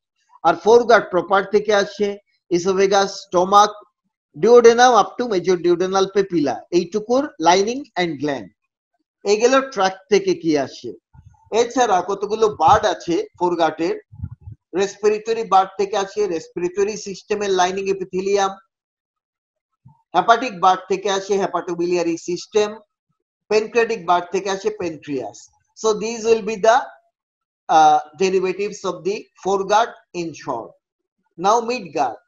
আর ফোরগার্ড প্রপার থেকে আসে oesophagus, stomach, duodenum up to major duodenal papilla, এইটুকুর লাইনিং অ্যান্ড গ্ল্যান্ড। এইগুলো tract থেকে কি আসে। এছাড়া কতগুলো বার্ড আছে ফোরগাটের। রেসপিরেটরি বার্ড থেকে আসে রেসপিরেটরি সিস্টেমের লাইনিং এপিথেলিয়াম, হেপাটিক বার্ড থেকে আসে হেপাটোবিলিয়ারি সিস্টেম, প্যানক্রিয়াটিক বার্ড থেকে আসে pancreas. So this will be the derivatives of the foreguard in short. Now midguard.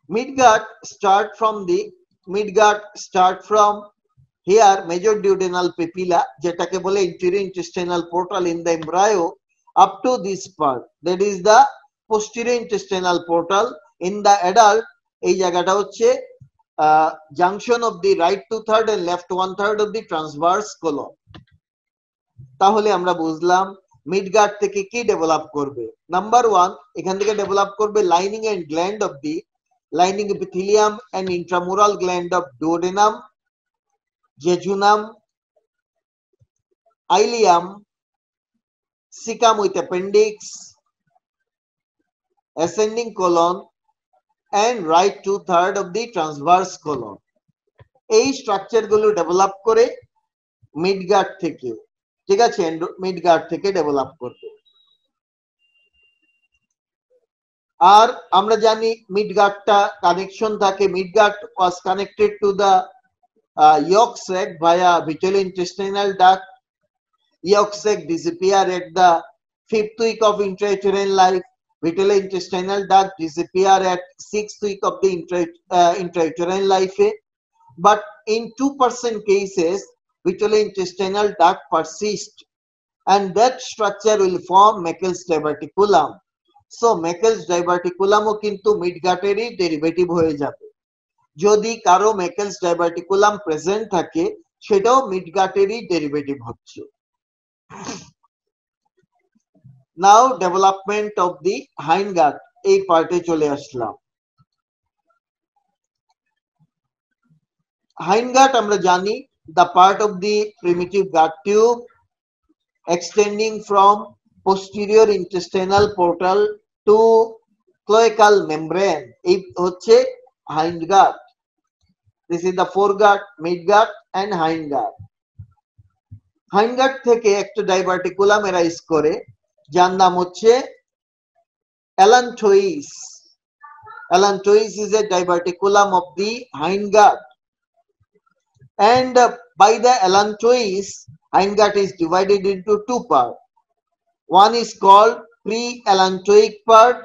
Midguard start from here major duodenal papilla, যেটাকে বলে anterior intestinal portal in the embryo, up to this part, that is the posterior intestinal portal in the adult. এই জায়গাটা হচ্ছে junction of the right 2/3 and left 1/3 of the transverse colon. তাহলে আমরা বুঝলাম মিডগার্ড থেকে কি ডেভেলপ করবে। নাম্বার 1, এখান থেকে ডেভেলপ করবে lining and gland of the lining epithelium and intramural gland of duodenum, jejunum, ileum, cecum with appendix, ascending colon and right 2/3 of the transverse colon। এই স্ট্রাকচার গুলো ডেভেলপ করে মিডগার্ড থেকে, ঠিক আছে, মিডগার্ড থেকে ডেভেলপ করবে। আর আমরা জানি মিডগার্ডটা কানেকশন থাকে, মিডগার্ড ওয়াজ connected to the yolk sac via vitellointestinal duct. Yolk sac disappear at the 5th week of intrauterine life. Vitellointestinal duct disappear at 6th week of the intrauterine life. But in 2% cases, vitellointestinal duct persist, and that structure will form Meckel's diverticulum. So Meckel's diverticulum ও কিন্তু মিডগার্ডেরই derivative হয়ে যাবে। যদি কারো Meckel's diverticulum present থাকে, সেটাও মিডগার্ডেরই derivative হচ্ছে। নাও development of the হাইন্ডগার্ড, এই পার্টে চলে আসলাম। হাইন্ডগার্ড আমরা জানি the part of the primitive gut tube extending from posterior intestinal portal to cloacal membrane, এই হচ্ছে হাইন্ডগার্ড। This is the foreguard, midguard and hindguard. হাইন্ডগার্ড থেকে একটা ডাইভার্টিকুলাম এরাইজ করে, যার নাম হচ্ছে allantois. Allantois is a diverticulum of the hindguard, and by the allantois, hindguard is divided into two parts. One is called pre-allantoic part,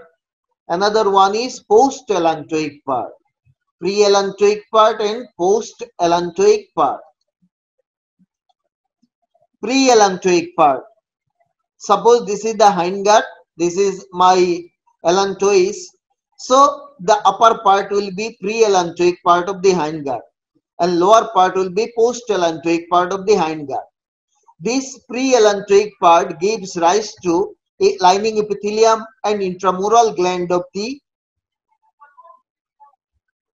another one is post-allantoic part. Pre-allantoic part and post-allantoic part. Pre-allantoic part. Suppose this is the hindguard, this is my allantois. So the upper part will be pre-allantoic part of the hindguard, and lower part will be post-allantoic part of the hindguard. This pre-allantoic part gives rise to a lining epithelium and intramural gland of the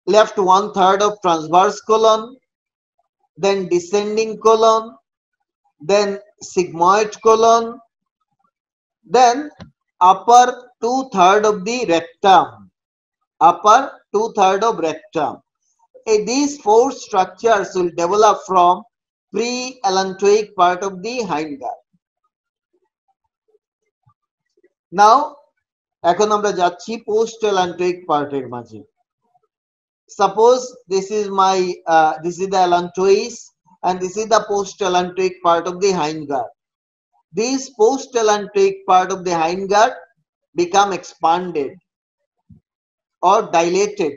left 1/3 of transverse colon, then descending colon, then sigmoid colon, then upper 2/3 of the rectum, upper 2/3 of rectum. These four structures will develop from pre-allantoic part of the hindguard. Now এখন আমরা যাচ্ছি post-allantoic part এর মাঝে। Suppose this is the allantois and this is the post-allantoic part of the hindguard. This post-allantoic part of the hindguard become expanded or dilated,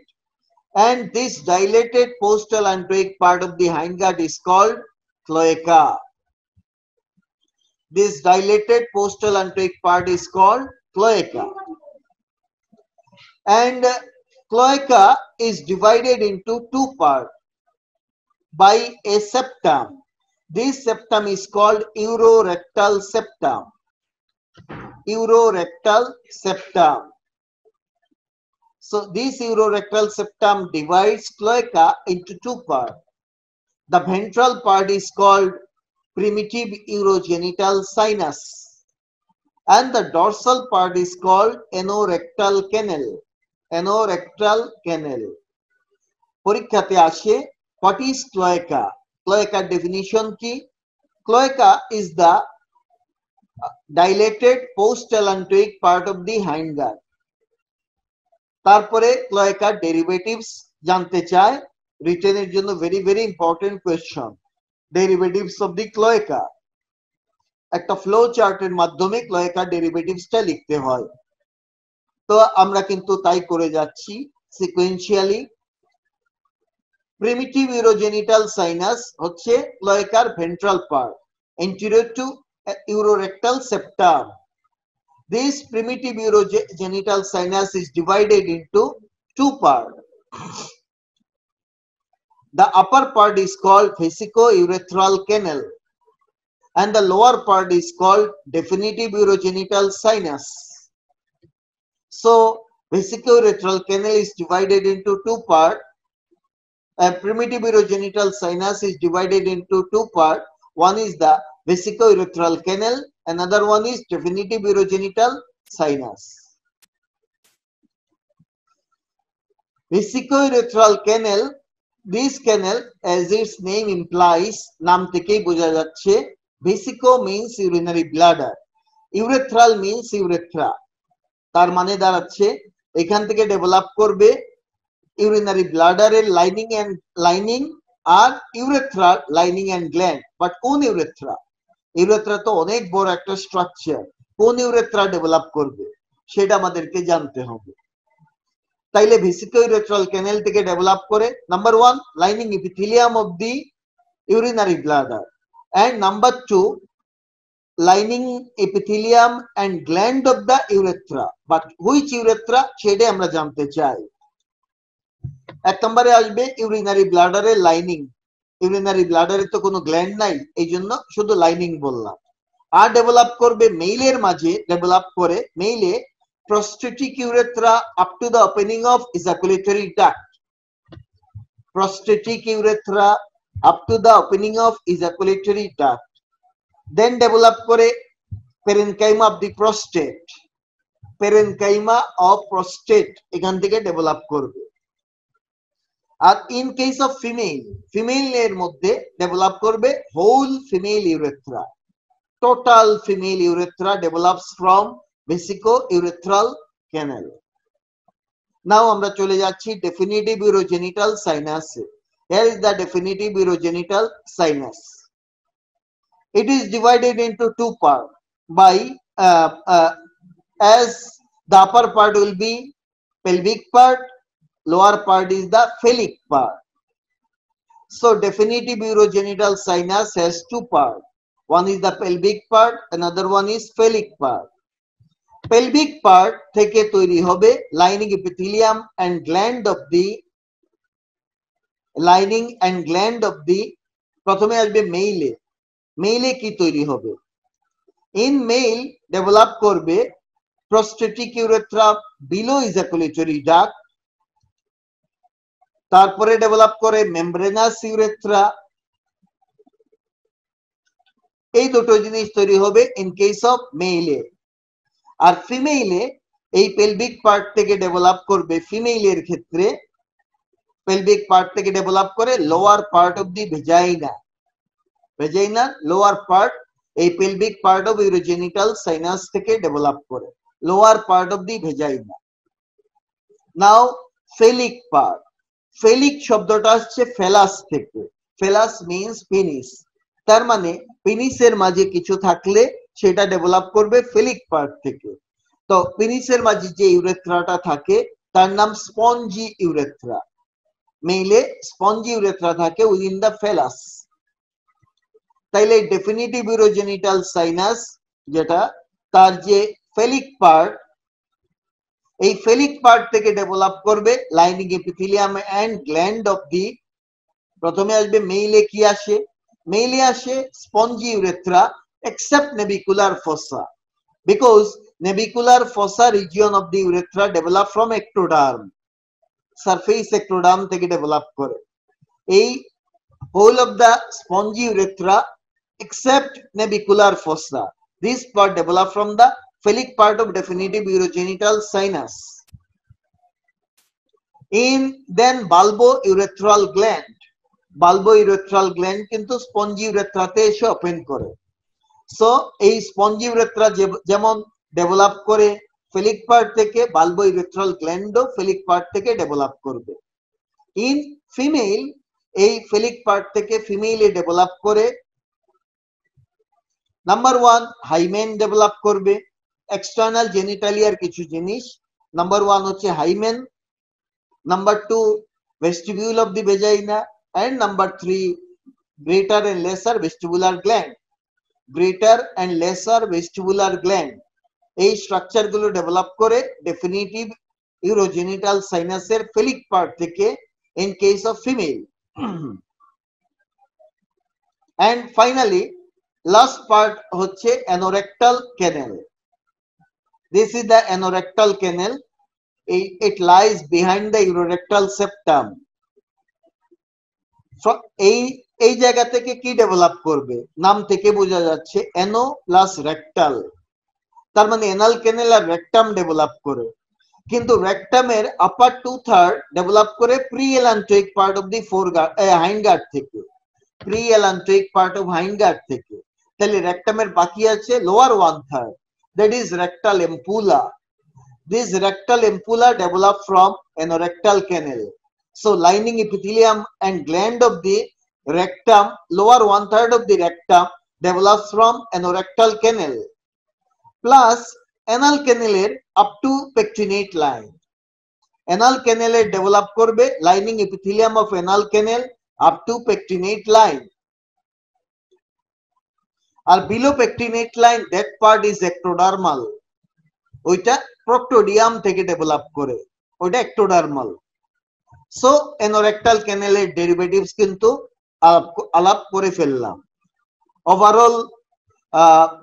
and this dilated post-allantoic part of the hindguard is called cloaca. This dilated post-allantoic part is called cloaca, and cloaca is divided into two parts by a septum. This septum is called urorectal septum. Urorectal septum. So this urorectal septum divides cloaca into two parts. The ventral part is called primitive urogenital sinus and the dorsal part is called anorectal canal. Anorectal canal. পরীক্ষাতে আসে, what is cloaca? Cloaca definition কি? Cloaca is the dilated post-allantoic part of the hindgut. তারপরে ক্লোয়েকার derivatives জানতে চায়, রিটেনের জন্য very very important question. Derivatives of the cloaca একটা flow চার্টের মাধ্যমে ক্লোয়েকার ডেরিভেটিভসটা লিখতে হয়। তো আমরা কিন্তু তাই করে যাচ্ছি সিকোয়েন্সিয়ালি। প্রিমিটিভ ইউরোজেনিটাল সাইনাস হচ্ছে ক্লোয়েকার ventral part anterior to urorectal septum. This primitive urogenital sinus is divided into two parts. The upper part is called vesico-urethral canal and the lower part is called definitive urogenital sinus. So vesico-urethral canal is divided into two parts. A primitive urogenital sinus is divided into two parts. One is the vesico-urethral canal, another one is definitive urogenital sinus. Vesico-urethral canal, this canal as its name implies, নাম থেকেই বোঝা যাচ্ছে, vesico means urinary bladder, urethral means urethra, তার মানে দাঁড়াচ্ছে এখান থেকে develop করবে urinary bladder এর lining আর urethra lining and gland, but কোন urethra? ইউরেথ্রা তো অনেক বড় একটা স্ট্রাকচার, কোন ইউরেথ্রা ডেভেলপ করবে সেটা আমাদেরকে জানতে হবে। তাইলে ভেসিকো-ইউরেথ্রাল ক্যানেল থেকে ডেভেলপ করে number 1 lining epithelium of the urinary bladder and number 2 lining epithelium and gland of the urethra, but which urethra সেটা আমরা জানতে চাই। এক নম্বরে আসবে ইউরিনারি ব্লাডারের লাইনিং। ইউরিনারি ব্লাডারে তো কোনো গ্ল্যান্ড নাই, এই জন্য শুধু লাইনিং বললাম। আর ডেভেলপ করবে মেইলের মাঝে, ডেভেলপ করে মেইলে prostatic urethra up to the opening of ejaculatory duct. Prostatic urethra up to the opening of ejaculatory duct. Then develop করে parenchyma of the prostate. Parenchyma of prostate এখান থেকে ডেভেলপ করবে। আর ইন কেস অফ ফিমেল এর মধ্যে develop করবে whole female urethra. Total female urethra develops from vesicourethral canal. Now আমরা চলে যাচ্ছি ডেফিনিটিভ ইউরোজেনিটাল সাইনাসে। Here is the definitive urogenital sinus. It is divided into two parts by as the upper part will be pelvic part, lower part is the phallic part. So definitive urogenital sinus has two parts. One is the pelvic part, another one is phallic part. Pelvic part থেকে তৈরি হবে lining epithelium and gland of the প্রথমে আসবে মেইলে। মেইলে কি তৈরি হবে? ইন মেইল ডেভেলপ করবে prostatic urethra below ejaculatory duct, তারপরে ডেভেলপ করে মেমব্রেনাস ইউরেথ্রা। এই দুটো জিনিস তৈরি হবে ইন কেস অফ মেইলে। আর ফিমেইলে এই পেলভিক পার্ট থেকে ডেভেলপ করবে, ফিমেইলের ক্ষেত্রে পেলভিক পার্ট থেকে ডেভেলপ করে lower part of the vagina. ভেজাইনার লোয়ার পার্ট এই pelvic part of urogenital sinus থেকে ডেভেলপ করে lower part of the vagina. Now phallic part. Phallic শব্দটা আসছে ফেলাস থেকে। ফেলাস মিন্স পেনিস, তার মানে পেনিসের মাঝে কিছু থাকলে সেটা ডেভেলপ করবে ফেলিক পার্ট থেকে। তো পেনিসের মাঝে যে ইউরেথ্রাটা থাকে তার নাম স্পঞ্জি ইউরেথ্রা। মেইলে স্পঞ্জি ইউরেথ্রা থাকে উইদিন দ্য ফেলাস। তাইলে ডেফিনিটিভ ইউরোজেনিটাল সাইনাস যেটা, তার যে ফেলিক পার্ট, এই ফেলিক পার্ট থেকে ডেভেলপ করবে lining epithelium and gland of the. প্রথমে আসবে মেইলে কি আসে? মেইলে আসে spongy urethra except navicular fossa. because navicular fossa region of the urethra develop from ectoderm, surface ectoderm থেকে develop করে। এই whole of the spongy urethra except navicular fossa, this part develop from the phallic part of definitive urogenital sinus. In then bulbourethral gland কিন্তু spongy ইউরেথ্রাতে এসে open করে। So এই spongy urethra যেমন develop করে phallic part থেকে, বালবোইউরেথ্রাল গ্ল্যান্ডও phallic part থেকে develop করবে। In female এই ফেলিক পার্ট থেকে ফিমেলে ডেভেলপ করে নাম্বার 1 হাইমেন ডেভেলপ করবে, এক্সটার্নাল জেনিটালিয়ার কিছু জিনিস। নাম্বার 1 হচ্ছে hymen, number 2 vestibule of the vagina, and number 3 greater and lesser vestibular gland, greater and lesser vestibular gland এই স্ট্রাকচার গুলো ডেভেলপ করে ডেফিনিটিভ ইউরোজেনিটাল সাইনাসের ফেলিক পার্ট থেকে in case of female. And finally last part হচ্ছে anorectal canal. This is the anorectal canal. It lies behind the urorectal septum. এই জায়গা থেকে কি develop করবে, নাম থেকে বোঝা যাচ্ছে এনো প্লাস রেক্টাল, তার মানে এনাল ক্যানেল আর রেক্টাম ডেভেলপ করে। কিন্তু রেক্টামের আপার 2/3 ডেভেলপ করে preallantoic part of the hindgut থেকে, preallantoic part of hindgut থেকে। তাহলে রেক্টামের বাকি আছে lower 1/3, that is rectal ampulla. This rectal ampulla develop from anorectal canal. So lining epithelium and gland of the rectum, lower 1/3 of the rectum develops from anorectal canal. Plus anal canal up to pectinate line. Anal canal develop করবে lining epithelium of anal canal up to pectinate line. আর below pectinate line that part is ectodermal. ওইটা প্রক্টোডিয়াম থেকে develop করে, ওইটা ectodermal. So anorectal canal এর derivatives কিন্তু আলাপ করে ফেললাম। ওভারঅল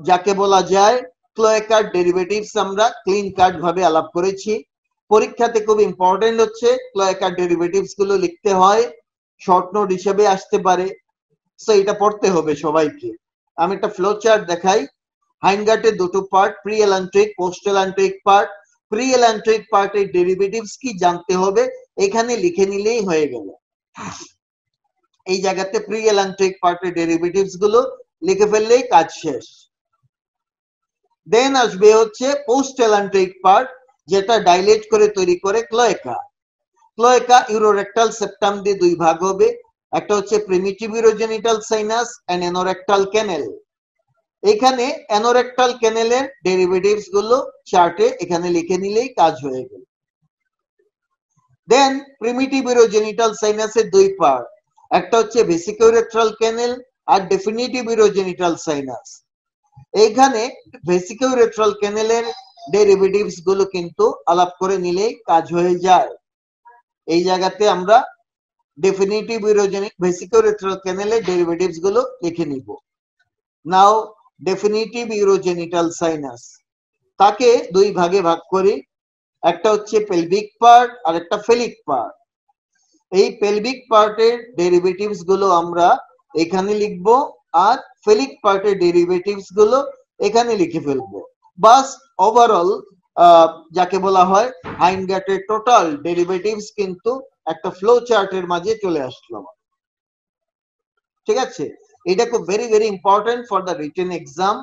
যাকে বলা যায় ক্লোয়েকার ডেরিভেটিভস আমরা ক্লিন কাট ভাবে আলাপ করেছি। পরীক্ষাতে খুব ইম্পর্টেন্ট হচ্ছে ক্লোয়েকার ডেরিভেটিভস গুলো লিখতে হয়, শর্ট নোট হিসেবে আসতে পারে। সো এটা পড়তে হবে সবাইকে। আমি একটা ফ্লো চার্ট দেখাই। হাইন্ডগার্টের দুটো part, preallantoic, postallantoic part. Preallantoic পার্টের ডেরিভেটিভস কি জানতে হবে, এখানে লিখে নিলেই হয়ে গেল। এই জায়গাতে প্রি এলান্ট্রিক পার্টের ডেরিভেটিভস গুলো লিখে ফেললেই কাজ শেষ। দেন আসবে হচ্ছে পোস্ট এলান্ট্রিক পার্ট, যেটা ডাইলেট করে তৈরি করে ক্লোয়েকা। ক্লোয়েকা ইউরোরেক্টাল সেপ্টাম দিয়ে দুই ভাগ হবে, একটা হচ্ছে primitive urogenital sinus and anorectal canal. এখানে অ্যানোরেক্টাল ক্যানেলের ডেরিভেটিভস গুলো চার্টে এখানে লিখে নিলেই কাজ হয়ে গেল। দেন প্রিমিটিভ ইউরোজেনিটাল সাইনাসের দুই পার্ট, একটা হচ্ছে ভেসিকোইউরেথ্রাল ক্যানেল আর ডেফিনিটিভ ইউরোজেনিটাল সাইনাস। এইখানে ভেসিকোইউরেথ্রাল ক্যানেলের ডেরিভেটিভস গুলো কিন্তু আলাপ করে নিলেই কাজ হয়ে যায়। এই জায়গাতে আমরা ডেফিনিটিভ ইউরোজেনিক ভেসিকোইউরেথ্রাল ক্যানেলের ডেরিভেটিভস গুলো লিখে নিব। নাও ডেফিনিটিভ ইউরোজেনিটাল সাইনাস, তাকে দুই ভাগে ভাগ করি, একটা হচ্ছে পেলভিক পার্ট আর একটা ফেলিক পার্ট। এই পেলভিক পার্টের ডেরিভেটিভস গুলো আমরা এখানে লিখব, আর ফেলিক পার্টের ডেরিভেটিভস গুলো এখানে লিখে ফেলবো। বাস ওভারঅল যাকে বলা হয় হাইন্ডগার্টের টোটাল ডেরিভেটিভস কিন্তু একটা ফ্লো চার্টের মাঝে চলে আসলো। ঠিক আছে, এটা খুব very very important for the written exam.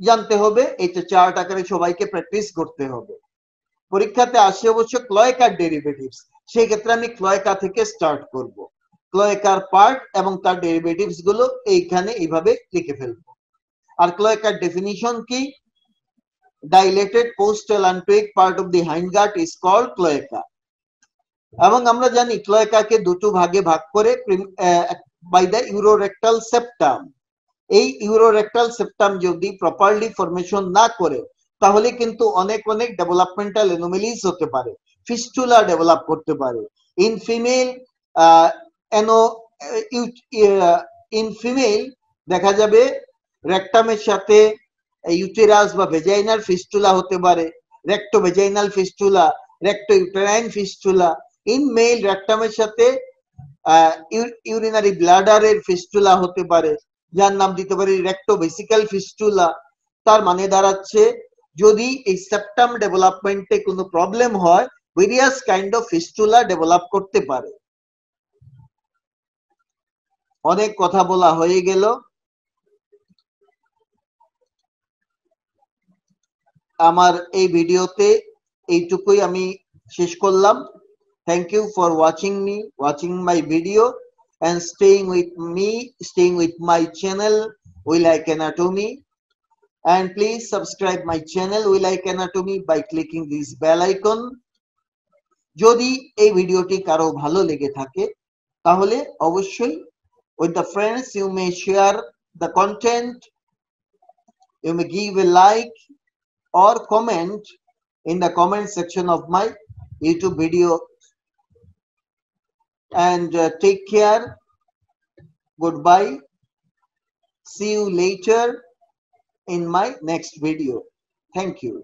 জানতে হবে, এটা চার্ট আকারে সবাইকে প্র্যাকটিস করতে হবে। পরীক্ষাতে আসে অবশ্য ক্লোয়েকার ডেরিভেটিভস, সেই ক্ষেত্রে আমি ক্লোয়েকা থেকে স্টার্ট করব। ক্লোয়েকার পার্ট এবং তার ডেরিভেটিভস গুলো এইখানে এইভাবে লিখে ফেলবো। আর ক্লোয়েকার ডেফিনিশন কি? Dilated postallantoic part of the hindgut is called cloaca. এবং আমরা জানি ক্লোয়েকাকে দুটো ভাগে ভাগ করে বাই দ্য ইউরোরেক্টাল সেপ্টাম। এই ইউরোরেক্টাল সেপ্টাম যদি প্রপারলি ফরমেশন না করে তাহলে কিন্তু অনেক অনেক ডেভেলপমেন্টাল অ্যানোমালিজ হতে পারে, ফিস্টুলা ডেভেলপ করতে পারে। ইন ফিমেল দেখা যাবে রেক্টামের সাথে ইউটেরাস বা ভেজাইনাল ফিস্টুলা হতে পারে, রেক্টোভেজাইনাল ফিস্টুলা, রেক্টোইউটেরাইন ফিস্টুলা। ইন মেল রেক্টামের সাথে ইউরিনারি ব্লাডারের ফিস্টুলা হতে পারে, যার নাম দিতে পারি রেক্টোভেসিক্যাল ফিস্টুলা। তার মানে দাঁড়াচ্ছে যদি এই সেপ্টাম ডেভেলপমেন্টে কোনো প্রবলেম হয়, various kind of fistula develop করতে পারে। অনেক কথা বলা হয়ে গেল। আমার এই ভিডিওতে এইটুকুই আমি শেষ করলাম। Thank you for watching my video and staying with my channel We Like Anatomy, and please subscribe my channel We Like Anatomy by clicking this bell icon. যদি এই ভিডিওটি কারো ভালো লেগে থাকে তাহলে অবশ্যই with the friends you may share the content, you may give a like or comment in the comment section of my YouTube video, and take care. Goodbye. See you later in my next video. Thank you.